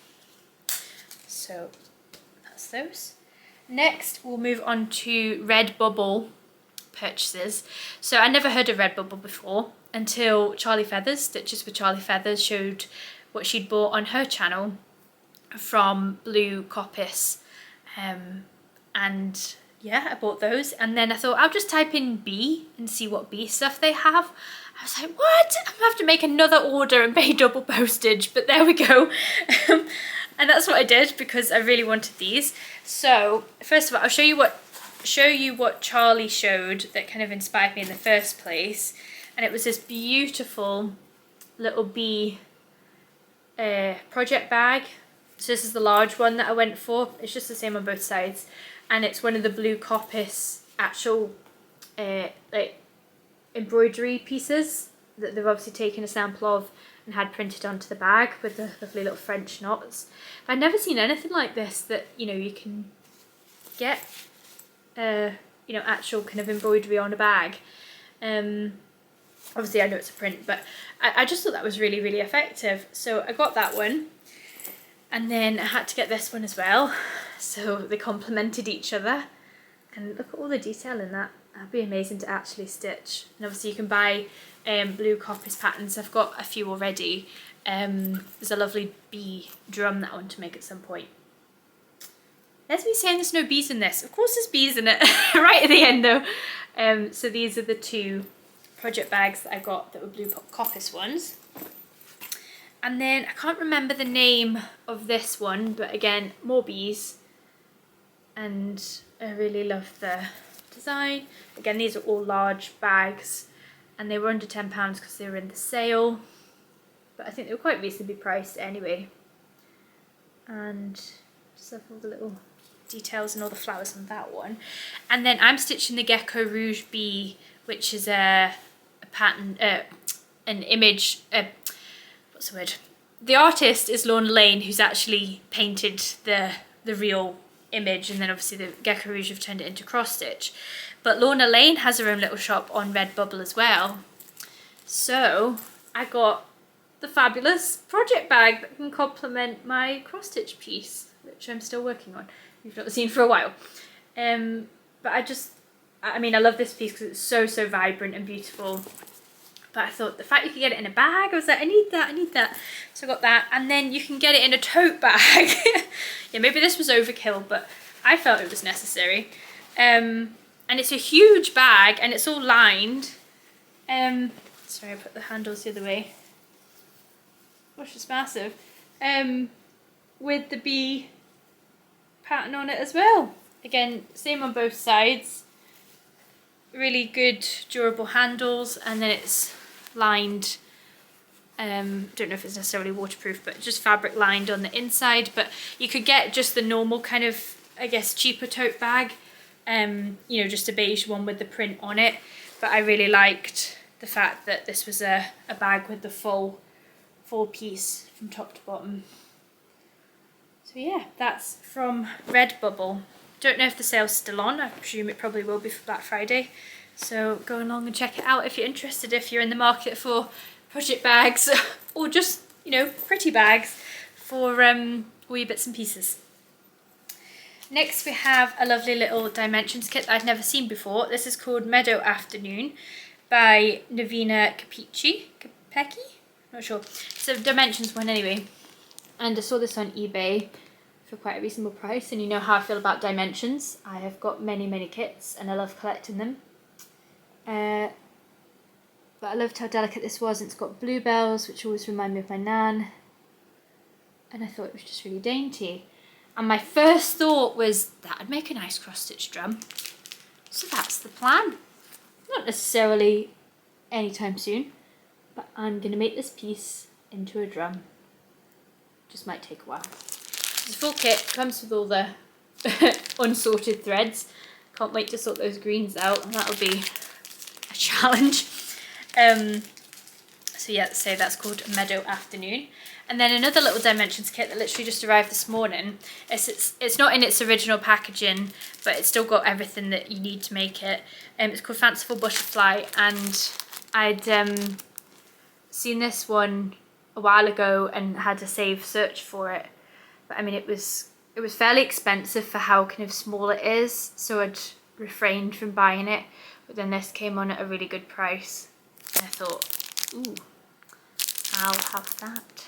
So that's those. Next we'll move on to Redbubble purchases. So I never heard of Redbubble before until Charlie Feathers, Stitches with Charlie Feathers, showed what she'd bought on her channel from Blue Coppice. And yeah, I bought those, and then I thought I'll just type in bee and see what bee stuff they have. I was like, what? I'm gonna have to make another order and pay double postage, but there we go. And that's what I did because I really wanted these. So first of all, I'll show you what Charlie showed that kind of inspired me in the first place, and it was this beautiful little bee project bag. So this is the large one that I went for. It's just the same on both sides, and it's one of the Blue Coppice actual like embroidery pieces that they've obviously taken a sample of and had printed onto the bag with the lovely little French knots. But I've never seen anything like this that, you know, you can get you know, actual kind of embroidery on a bag. Obviously I know it's a print, but I just thought that was really, really effective. So I got that one, and then I had to get this one as well. So they complemented each other, and look at all the detail in that. That'd be amazing to actually stitch. And obviously you can buy Blue Coppice patterns. I've got a few already. There's a lovely bee drum that I want to make at some point. There's me saying there's no bees in this. Of course there's bees in it, right at the end though. So these are the two project bags that I got that were Blue Coppice ones. And then I can't remember the name of this one, but again, more bees. And I really love the design. Again, these are all large bags, and they were under £10 because they were in the sale. But I think they were quite reasonably priced anyway. And just love all the little details and all the flowers on that one. And then I'm stitching the Gecko Rouge bee, which is a pattern, an image, what's the word? The artist is Lorna Lane, who's actually painted the real image, and then obviously the Gecko Rouge have turned it into cross stitch. But Lorna Lane has her own little shop on Redbubble as well. So I got the fabulous project bag that can complement my cross stitch piece, which I'm still working on. You've not seen for a while. But I mean, I love this piece because it's so vibrant and beautiful. But I thought the fact you could get it in a bag, I was like, I need that. So I got that, and then you can get it in a tote bag. Yeah, maybe this was overkill, but I felt it was necessary. And it's a huge bag, and it's all lined. Sorry, I put the handles the other way. Gosh, it's massive. With the bee pattern on it as well. Again, same on both sides. Really good durable handles, and then it's lined, don't know if it's necessarily waterproof, but just fabric lined on the inside. But you could get just the normal kind of, I guess, cheaper tote bag, you know, just a beige one with the print on it. But I really liked the fact that this was a bag with the full piece from top to bottom. So So yeah, that's from Redbubble. Don't know if the sale's still on. I presume it probably will be for Black Friday. So go along and check it out if you're interested, if you're in the market for project bags or just, you know, pretty bags for all your bits and pieces. Next we have a lovely little dimensions kit that I'd never seen before. This is called Meadow Afternoon by Navina Capecchi? Not sure. It's a dimensions one anyway. And I saw this on eBay for quite a reasonable price, and you know how I feel about dimensions. I have got many kits and I love collecting them. But I loved how delicate this was. It's got bluebells, which always remind me of my nan. And I thought it was just really dainty. And my first thought was that would make a nice cross-stitch drum. So that's the plan. Not necessarily anytime soon, but I'm going to make this piece into a drum. Just might take a while. It's a full kit, comes with all the unsorted threads. Can't wait to sort those greens out, and that'll be a challenge. So yeah, so that's called Meadow Afternoon. And then another little dimensions kit that literally just arrived this morning. It's not in its original packaging, but it's still got everything that you need to make it. It's called Fanciful Butterfly, and I'd seen this one a while ago and had a save search for it. But I mean, it was fairly expensive for how kind of small it is, so I'd refrained from buying it. But then this came on at a really good price, and I thought, ooh, I'll have that.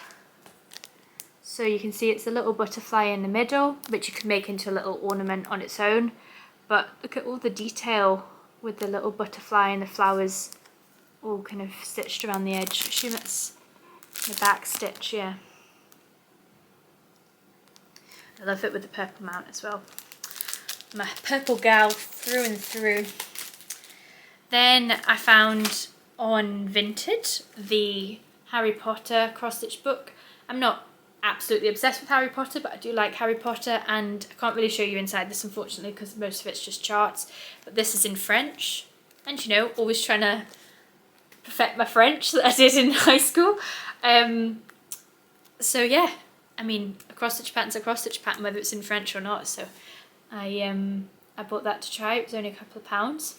So you can see it's a little butterfly in the middle, which you can make into a little ornament on its own. But look at all the detail with the little butterfly and the flowers all kind of stitched around the edge. I assume that's the back stitch, yeah. I love it with the purple mount as well. I'm a purple gal through and through. Then I found on Vinted the Harry Potter cross-stitch book. I'm not absolutely obsessed with Harry Potter, but I do like Harry Potter, and I can't really show you inside this unfortunately because most of it's just charts, but this is in French, and you know, always trying to perfect my French that I did in high school. So yeah, I mean, a cross-stitch pattern's a cross-stitch pattern whether it's in French or not, so I bought that to try. It was only a couple of pounds,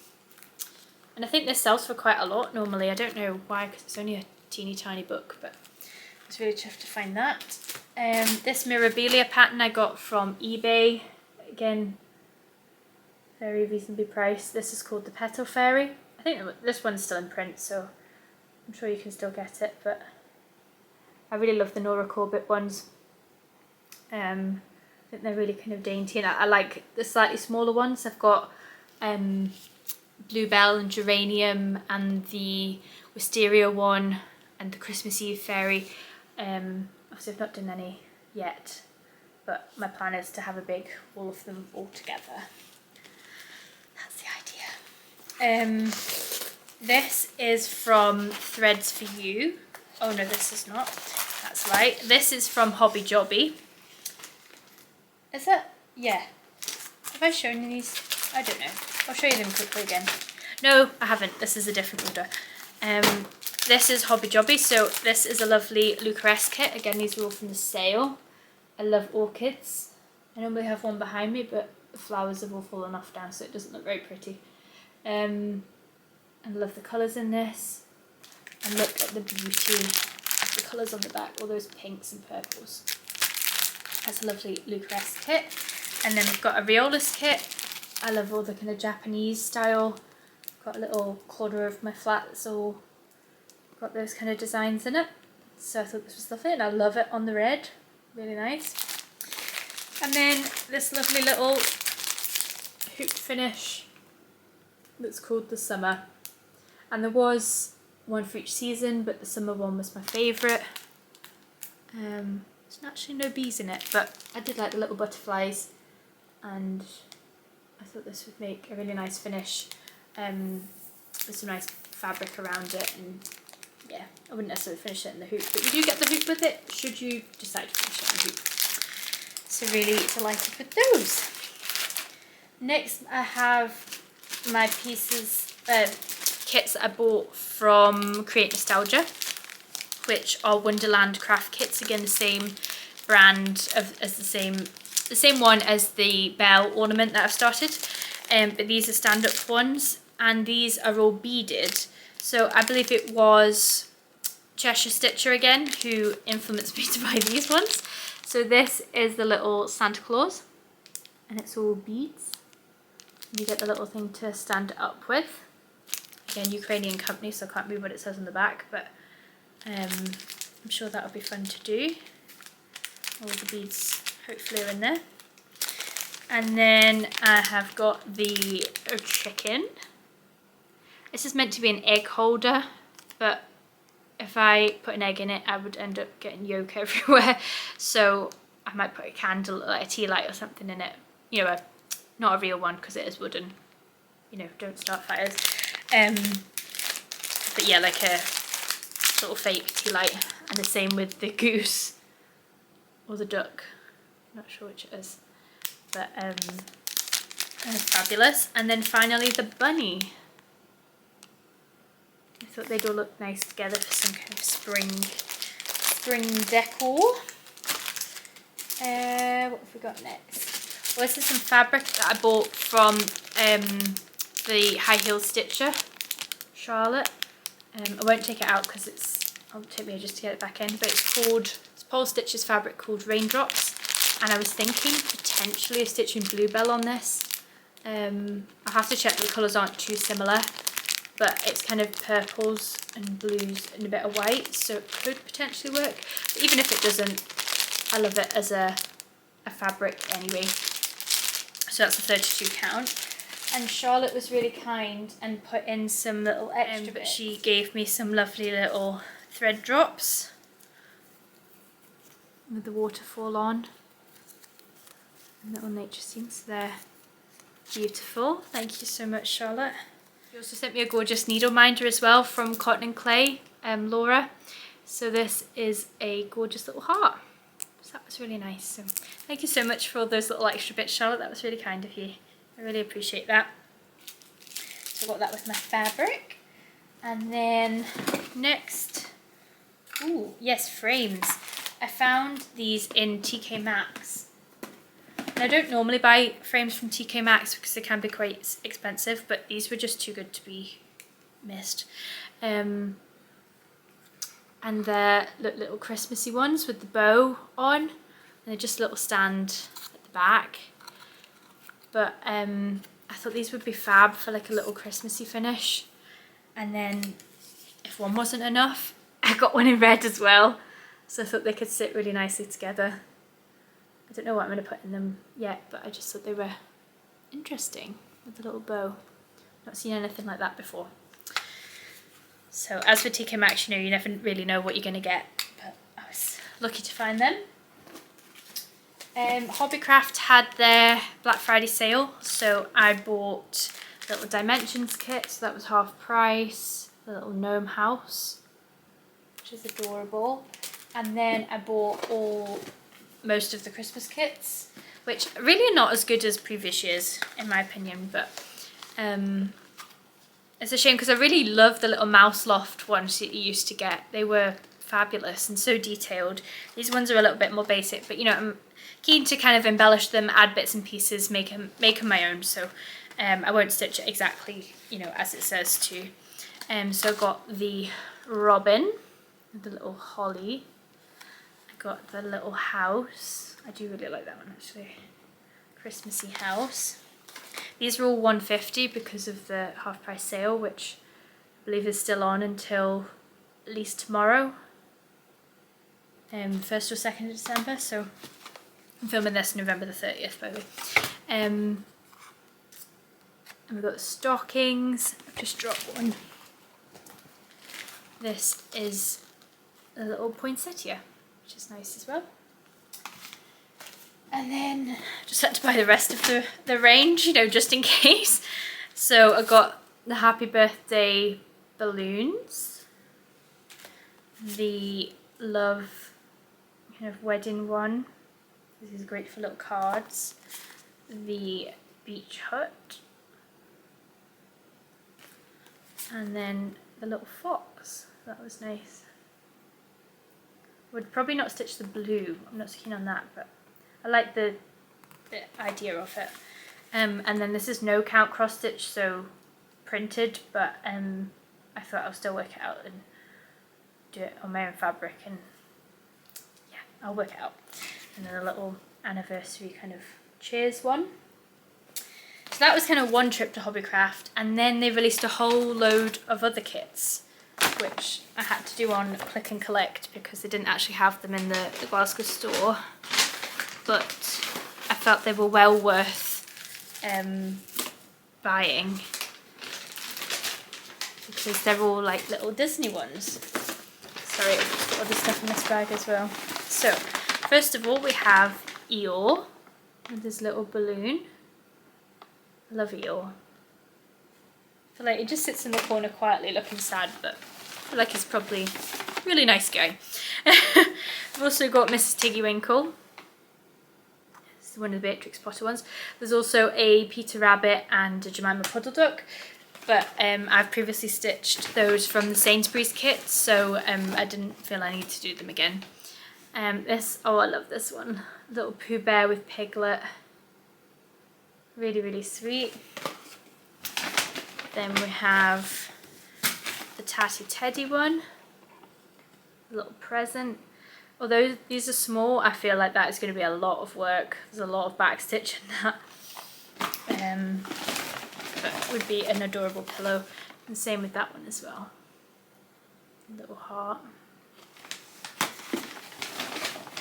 and I think this sells for quite a lot normally. I don't know why, because it's only a teeny tiny book, but I was really chuffed to find that. This Merveilleux pattern I got from eBay. Again, very reasonably priced. This is called the Petal Fairy. I think this one's still in print, so I'm sure you can still get it, but I really love the Nora Corbett ones. I think they're really kind of dainty, and I like the slightly smaller ones. I've got Bluebell and Geranium and the Wisteria one and the Christmas Eve Fairy. Obviously I've not done any yet, but my plan is to have a big wall of them all together. That's the idea. This is from Threads For You. Oh no, this is not. That's right. This is from Hobby Jobby. Is it? Yeah. Have I shown these? I don't know. I'll show you them quickly again. No, I haven't. This is a different order. This is Hobby Jobby, so this is a lovely Lucaresque kit. Again, these are all from the sale. I love orchids. I normally have one behind me, but the flowers have all fallen off now, so it doesn't look very pretty. And I love the colours in this. And look at the beauty of the colours on the back, all those pinks and purples. That's a lovely Lucaresque kit. And then we've got a Riola's kit. I love all the kind of Japanese style. Got a little corner of my flat that's all got those kind of designs in it. So I thought this was lovely, and I love it on the red. Really nice. And then this lovely little hooped finish that's called the Summer. And there was one for each season, but the summer one was my favourite. There's actually no bees in it, but I did like the little butterflies, and I thought this would make a really nice finish with some nice fabric around it. And yeah, I wouldn't necessarily finish it in the hoop, but you do get the hoop with it should you decide to finish it in the hoop. So really delighted with those. Next I have my pieces, kits that I bought from Create Nostalgia, which are Wonderland craft kits. Again, the same brand as the same one as the bell ornament that I've started, but these are stand-up ones, and these are all beaded. So I believe it was Cheshire Stitcher again who influenced me to buy these ones. So this is the little Santa Claus, and it's all beads. You get the little thing to stand up with. Again, Ukrainian company, so I can't read what it says on the back, but I'm sure that'll be fun to do. All the beads hopefully are in there. And then I have got the chicken. This is meant to be an egg holder, but if I put an egg in it, I would end up getting yolk everywhere. So I might put a candle, like a tea light or something in it. You know, not a real one because it is wooden. You know, don't start fires. But yeah, like a little fake tea light. And the same with the goose or the duck. Not sure which it is, but it's fabulous. And then finally the bunny. I thought they'd all look nice together for some kind of spring decor. What have we got next? Well, this is some fabric that I bought from the High Heel Stitcher, Charlotte. I won't take it out because it'll take me ages to get it back in, but it's Paul Stitch's fabric called Raindrops, and I was thinking potentially of stitching Bluebell on this. I'll have to check the colours aren't too similar, but it's kind of purples and blues and a bit of white, so it could potentially work. But even if it doesn't, I love it as a fabric anyway. So that's a 32 count. And Charlotte was really kind and put in some little extra bits. She gave me some lovely little thread drops with the waterfall on and little nature scenes. They're beautiful. Thank you so much, Charlotte. She also sent me a gorgeous needle minder as well from Cotton and Clay, Laura. So this is a gorgeous little heart. So that was really nice. So thank you so much for all those little extra bits, Charlotte. That was really kind of you. I really appreciate that. So I got that with my fabric. And then next, ooh, yes, frames. I found these in TK Maxx. And I don't normally buy frames from TK Maxx because they can be quite expensive, but these were just too good to be missed. And they're little Christmassy ones with the bow on, and they're just a little stand at the back. But I thought these would be fab for like a little Christmassy finish. And then if one wasn't enough, I got one in red as well. So I thought they could sit really nicely together. I don't know what I'm going to put in them yet, but I just thought they were interesting with the little bow. Not seen anything like that before. So as for TK Maxx, you know, you never really know what you're going to get, but I was lucky to find them. Hobbycraft had their Black Friday sale, so I bought the little dimensions kit, so that was half price, the little gnome house, which is adorable, and then I bought most of the Christmas kits, which really are not as good as previous years in my opinion, but it's a shame because I really love the little mouse loft ones that you used to get. They were fabulous and so detailed. These ones are a little bit more basic, but you know, I'm keen to kind of embellish them, add bits and pieces, make them my own. So I won't stitch it exactly, you know, as it says to. So I got the robin with the little holly. I got the little house. I do really like that one actually. Christmassy house. These are all $150 because of the half price sale, which I believe is still on until at least tomorrow, 1st or 2nd of December. So I'm filming this November the 30th, by the way. And we've got stockings. I've just dropped one. This is a little poinsettia, which is nice as well. And then just had to buy the rest of the range, you know, just in case. So I got the happy birthday balloons, the love kind of wedding one. This is great for little cards. The beach hut. And then the little fox. That was nice. Would probably not stitch the blue, I'm not so keen on that, but I like the idea of it. And then this is no count cross stitch, so printed, but I thought I'll still work it out and do it on my own fabric, and yeah, I'll work it out. And then a little anniversary kind of cheers one. So that was kind of one trip to Hobbycraft, and then they released a whole load of other kits, which I had to do on click and collect because they didn't actually have them in the Glasgow store, but I felt they were well worth buying because they're all like little Disney ones. Sorry, I've got other stuff in this bag as well. So first of all we have Eeyore with this little balloon. I love Eeyore. I feel like he just sits in the corner quietly looking sad, but I feel like he's probably a really nice guy. I've also got Mrs. Tiggywinkle. This is one of the Beatrix Potter ones. There's also a Peter Rabbit and a Jemima Puddle Duck, but I've previously stitched those from the Sainsbury's kit, so I didn't feel I need to do them again. Oh, I love this one. Little Pooh Bear with Piglet. Really, really sweet. Then we have the Tatty Teddy one. A little present. Although these are small, I feel like that is going to be a lot of work. There's a lot of back stitch in that. But would be an adorable pillow. And same with that one as well. A little heart.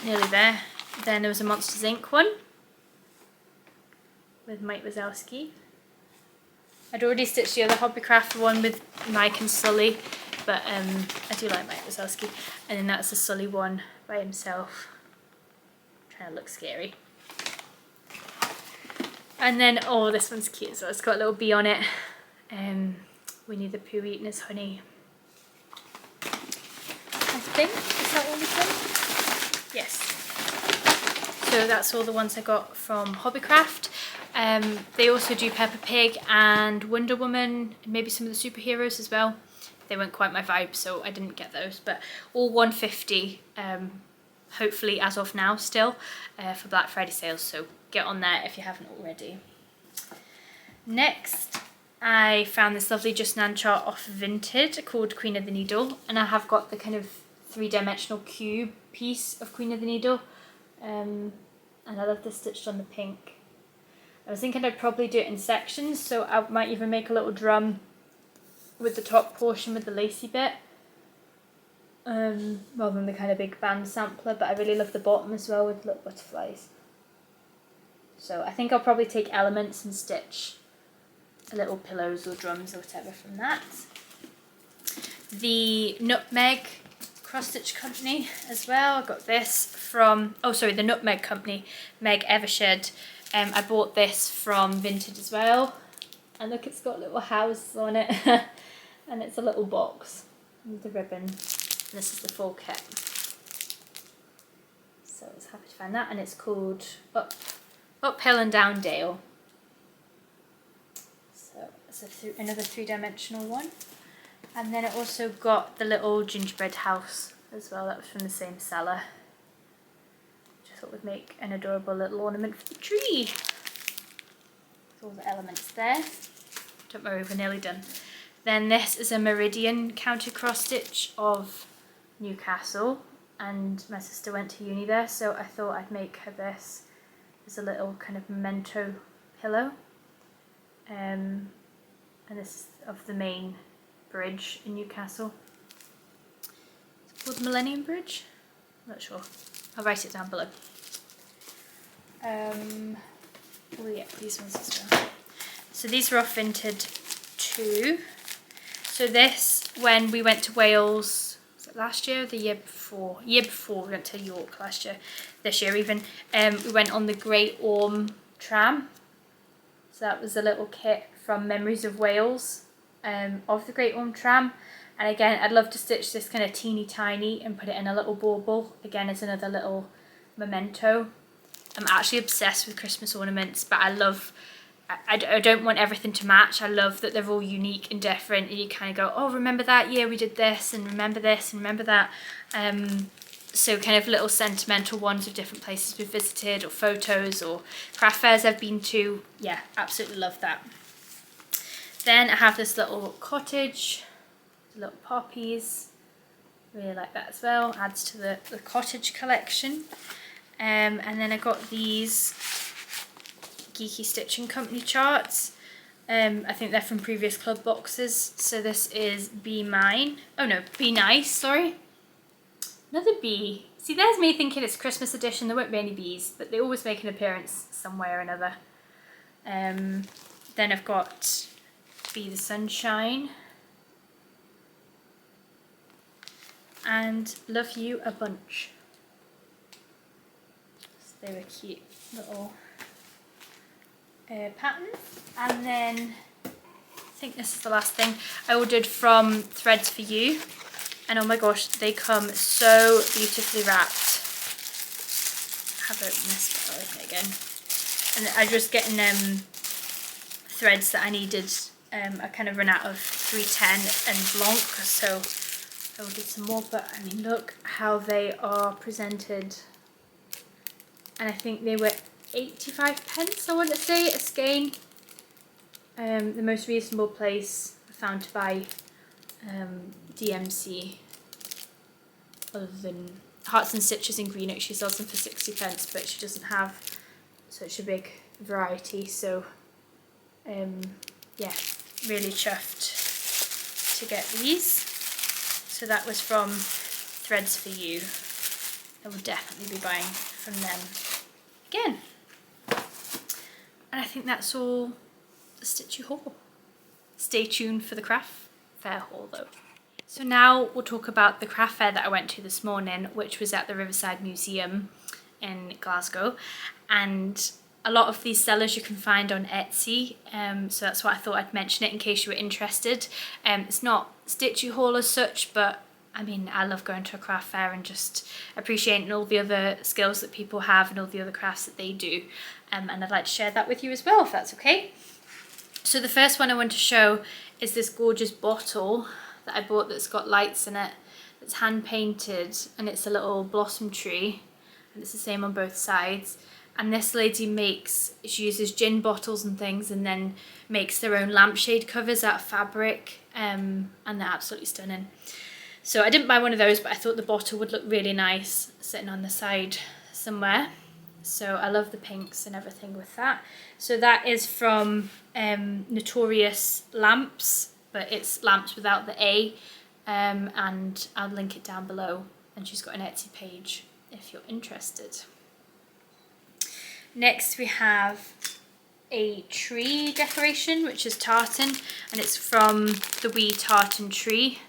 Nearly there. Then there was a Monsters Inc. one with Mike Wazowski. I'd already stitched the other Hobbycraft one with Mike and Sully, but I do like Mike Wazowski. And then that's the Sully one by himself. Trying to look scary. And then, oh, this one's cute as well. It's got a little bee on it. Winnie the Pooh eating his honey. I think, is that all we said? Yes. So that's all the ones I got from Hobbycraft. They also do Peppa Pig and Wonder Woman, and maybe some of the superheroes as well. They weren't quite my vibe, so I didn't get those, but all $150, hopefully as of now still, for Black Friday sales, so get on there if you haven't already. Next, I found this lovely Just Nan chart off Vinted called Queen of the Needle, and I have got the kind of three-dimensional cube piece of Queen of the Needle, and I love this stitched on the pink. I was thinking I'd probably do it in sections, so I might even make a little drum with the top portion with the lacy bit, rather than the kind of big band sampler, but I really love the bottom as well with little butterflies. So I think I'll probably take elements and stitch little pillows or drums or whatever from that. The Nutmeg Cross Stitch Company as well, I got this from, the Nutmeg Company, Meg Evershed. I bought this from Vinted as well, and look, it's got little houses on it, and it's a little box with the ribbon. And this is the full kit. So I was happy to find that, and it's called Uphill and Down Dale. So it's another three-dimensional one. And then it also got the little gingerbread house as well, that was from the same seller. Thought would make an adorable little ornament for the tree. With all the elements there. Don't worry, we're nearly done. Then this is a Meridian counter cross stitch of Newcastle, and my sister went to uni there, so I thought I'd make her this as a little kind of memento pillow. And this is of the main bridge in Newcastle. It's called Millennium Bridge? I'm not sure. I'll write it down below. Oh yeah, these ones as well. So these were off Vinted too. So this, when we went to Wales, was it last year or the year before? Year before, we went to York last year. This year even, we went on the Great Orme tram. So that was a little kit from Memories of Wales, of the Great Orme tram. And again, I'd love to stitch this kind of teeny tiny and put it in a little bauble. Again, as another little memento. I'm actually obsessed with Christmas ornaments, but I don't want everything to match. I love that they're all unique and different, and you kind of go, oh, remember that year we did this, and remember this, and remember that. So kind of little sentimental ones of different places we've visited, or photos, or craft fairs I've been to. Yeah, absolutely love that. Then I have this little cottage, little poppies. Really like that as well. Adds to the cottage collection. And then I got these Geeky Stitching Company charts. I think they're from previous club boxes. So this is Be Mine. Oh no, Be Nice, sorry. Another bee. See, there's me thinking it's Christmas edition. There won't be any bees, but they always make an appearance somewhere or another. Then I've got Be the Sunshine. And Love You a Bunch. So they were cute little patterns. And then I think this is the last thing I ordered from Threads for You. And oh my gosh, they come so beautifully wrapped. I have opened this, but I'll open it again. And I was just getting threads that I needed. I kind of ran out of 310 and Blanc, so I ordered some more. But I mean, look how they are presented. And I think they were 85p, I want to say, a skein. The most reasonable place I found to buy DMC, other than Hearts and Stitches in Greenock. She sells them for 60p, but she doesn't have such a big variety, so yeah, really chuffed to get these. So that was from Threads for You. I will definitely be buying from them again. And I think that's all the Stitchy haul. Stay tuned for the craft fair haul though. So now we'll talk about the craft fair that I went to this morning, which was at the Riverside Museum in Glasgow. And a lot of these sellers you can find on Etsy, so that's why I thought I'd mention it in case you were interested. It's not Stitchy haul as such, but I mean, I love going to a craft fair and just appreciating all the other skills that people have and all the other crafts that they do. And I'd like to share that with you as well, if that's okay. So the first one I want to show is this gorgeous bottle that I bought that's got lights in it. It's hand painted and it's a little blossom tree, and it's the same on both sides. And this lady she uses gin bottles and things, and then makes their own lampshade covers out of fabric, and they're absolutely stunning. So I didn't buy one of those, but I thought the bottle would look really nice sitting on the side somewhere. So I love the pinks and everything with that. So that is from Notorious Lamps, but it's lamps without the A, and I'll link it down below. And she's got an Etsy page if you're interested. Next we have a tree decoration, which is tartan, and it's from the Wee Tartan Tree.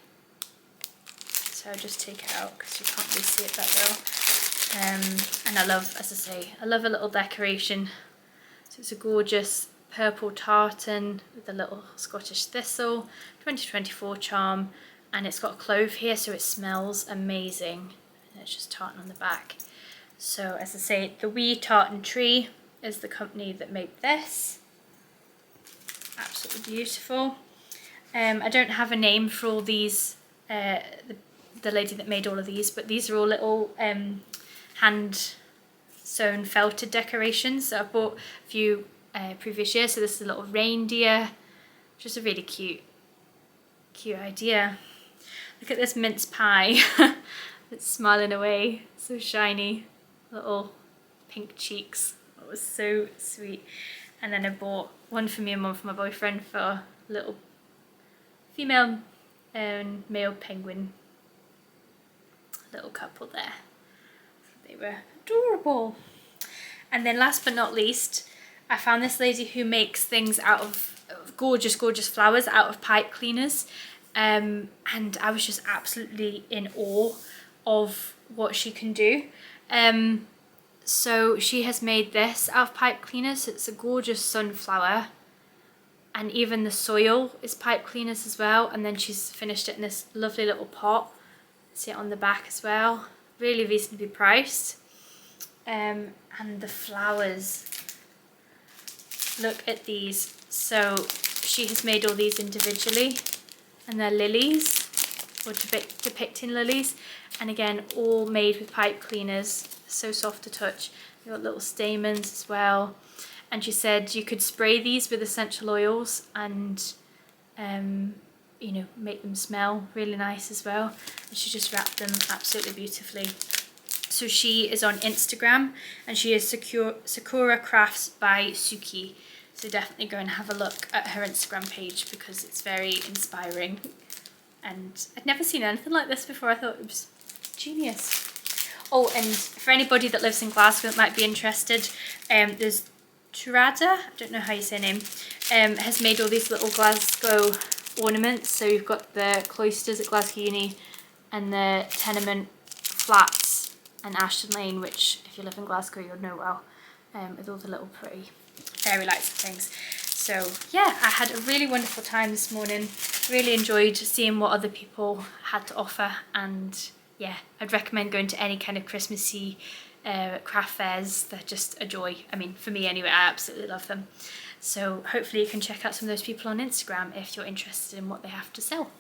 So I'll just take it out because you can't really see it that well. And I love, as I say, I love a little decoration. So it's a gorgeous purple tartan with a little Scottish thistle, 2024 charm, and it's got a clove here, so it smells amazing. And it's just tartan on the back. So as I say, the Wee Tartan Tree is the company that made this. Absolutely beautiful. I don't have a name for all these, the lady that made all of these, but these are all little hand sewn felted decorations. So I've bought a few previous years. So this is a little reindeer, just a really cute idea. Look at this mince pie. It's smiling away, so shiny, little pink cheeks. It was so sweet. And then I bought one for me and one for my boyfriend for a little female and male penguin little couple there. They were adorable. And then last but not least, I found this lady who makes things out of gorgeous flowers out of pipe cleaners, and I was just absolutely in awe of what she can do. So she has made this out of pipe cleaners. It's a gorgeous sunflower, and even the soil is pipe cleaners as well, and then she's finished it in this lovely little pot. See it on the back as well, really reasonably priced. And the flowers, look at these. So she has made all these individually, and they're lilies, or depicting lilies, and again all made with pipe cleaners, so soft to touch. They've got little stamens as well, and she said you could spray these with essential oils and you know, make them smell really nice as well, and she just wrapped them absolutely beautifully. So she is on Instagram and she is Sakura Crafts by Suki, so definitely go and have a look at her Instagram page because it's very inspiring, and I'd never seen anything like this before. I thought it was genius. Oh, and for anybody that lives in Glasgow that might be interested, there's Turada, I don't know how you say her name, has made all these little Glasgow ornaments. So you've got the cloisters at Glasgow Uni and the tenement flats and Ashton Lane, which if you live in Glasgow you'll know well, with all the little pretty fairy lights and things. So yeah, I had a really wonderful time this morning, really enjoyed seeing what other people had to offer, and yeah, I'd recommend going to any kind of Christmassy craft fairs. They're just a joy. I mean, for me anyway, I absolutely love them. So hopefully you can check out some of those people on Instagram if you're interested in what they have to sell.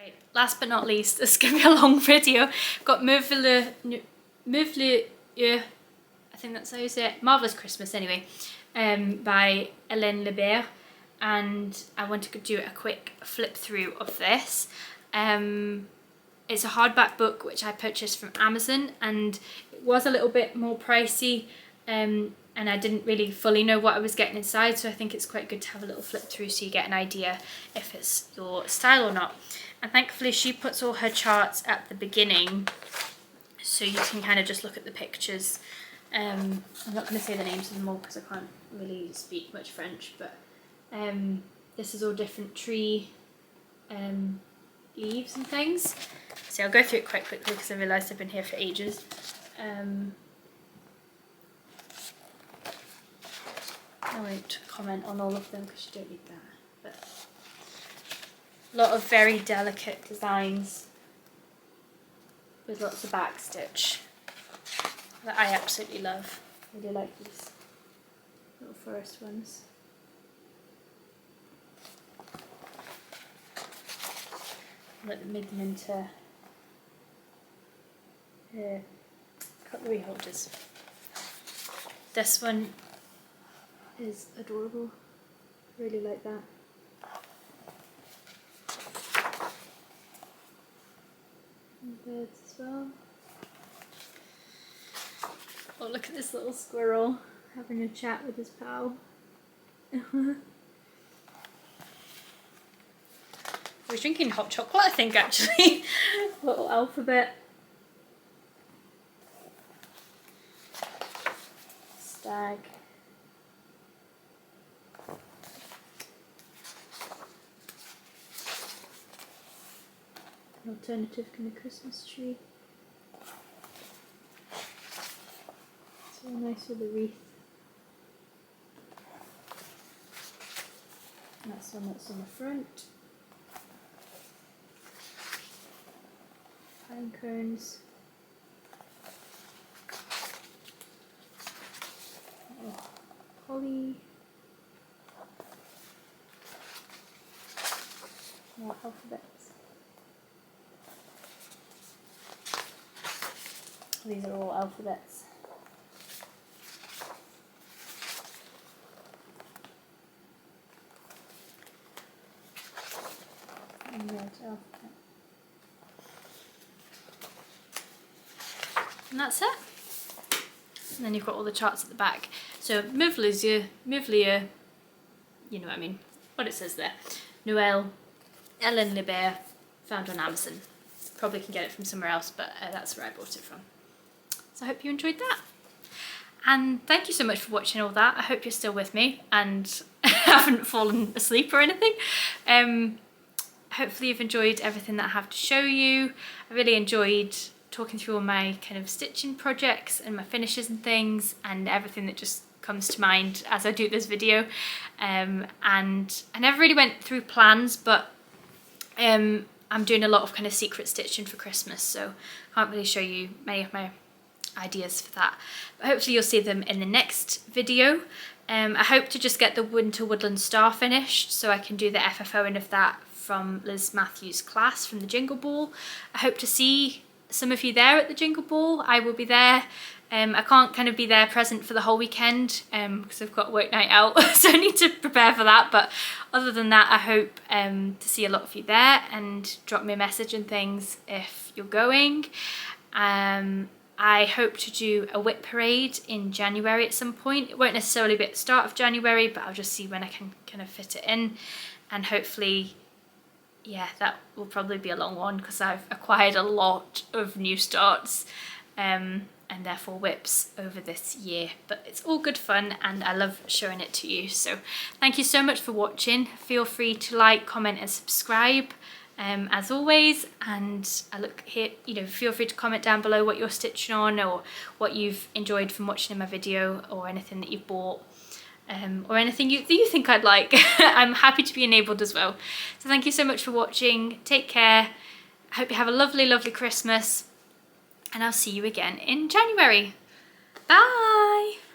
Right, last but not least, this is going to be a long video. Got Merveilleux, I think that's how you say it, Marvellous Christmas anyway, by Hélène Le Berre, and I want to do a quick flip through of this. It's a hardback book which I purchased from Amazon, and it was a little bit more pricey, and I didn't really fully know what I was getting inside, so I think it's quite good to have a little flip through so you get an idea if it's your style or not. And thankfully she puts all her charts at the beginning so you can kind of just look at the pictures. I'm not going to say the names of them all because I can't really speak much French, but this is all different tree leaves and things. So I'll go through it quite quickly because I realised I've been here for ages. I won't comment on all of them because you don't need that, but a lot of very delicate designs with lots of back stitch that I absolutely love. I really like these little forest ones. Made them into cutlery holders. This one is adorable. Really like that. And birds as well. Oh, look at this little squirrel having a chat with his pal. I was drinking hot chocolate, I think, actually. Little alphabet. Stag. An alternative kind of Christmas tree. It's very nice with a wreath. And that's one that's on the front. Pine cones. Oh, holly. More alphabets. These are all alphabets. And red alphabet. And that's it. And then you've got all the charts at the back. So Merveilleux, you know what I mean, what it says there. Noël, Hélène Le Berre, found on Amazon. Probably can get it from somewhere else, but that's where I bought it from. So I hope you enjoyed that. And thank you so much for watching all that. I hope you're still with me and haven't fallen asleep or anything. Hopefully you've enjoyed everything that I have to show you. I really enjoyed talking through all my kind of stitching projects and my finishes and things and everything that just comes to mind as I do this video. And I never really went through plans, but I'm doing a lot of kind of secret stitching for Christmas, so I can't really show you many of my ideas for that. But hopefully you'll see them in the next video. I hope to just get the Winter Woodland star finished so I can do the FFOing of that from Liz Matthews' class from the Jingle Ball. I hope to see some of you there at the Jingle Ball. I will be there. I can't kind of be there present for the whole weekend because I've got work night out, so I need to prepare for that. But other than that, I hope to see a lot of you there, and drop me a message and things if you're going. I hope to do a whip parade in January at some point. It won't necessarily be at the start of January, but I'll just see when I can kind of fit it in, and hopefully, yeah, that will probably be a long one because I've acquired a lot of new starts and therefore whips over this year, but it's all good fun and I love showing it to you. So thank you so much for watching. Feel free to like, comment and subscribe as always, and I look here, you know, feel free to comment down below what you're stitching on or what you've enjoyed from watching in my video, or anything that you've bought, or anything that you think I'd like. I'm happy to be enabled as well. So thank you so much for watching. Take care. I hope you have a lovely, lovely Christmas, and I'll see you again in January. Bye!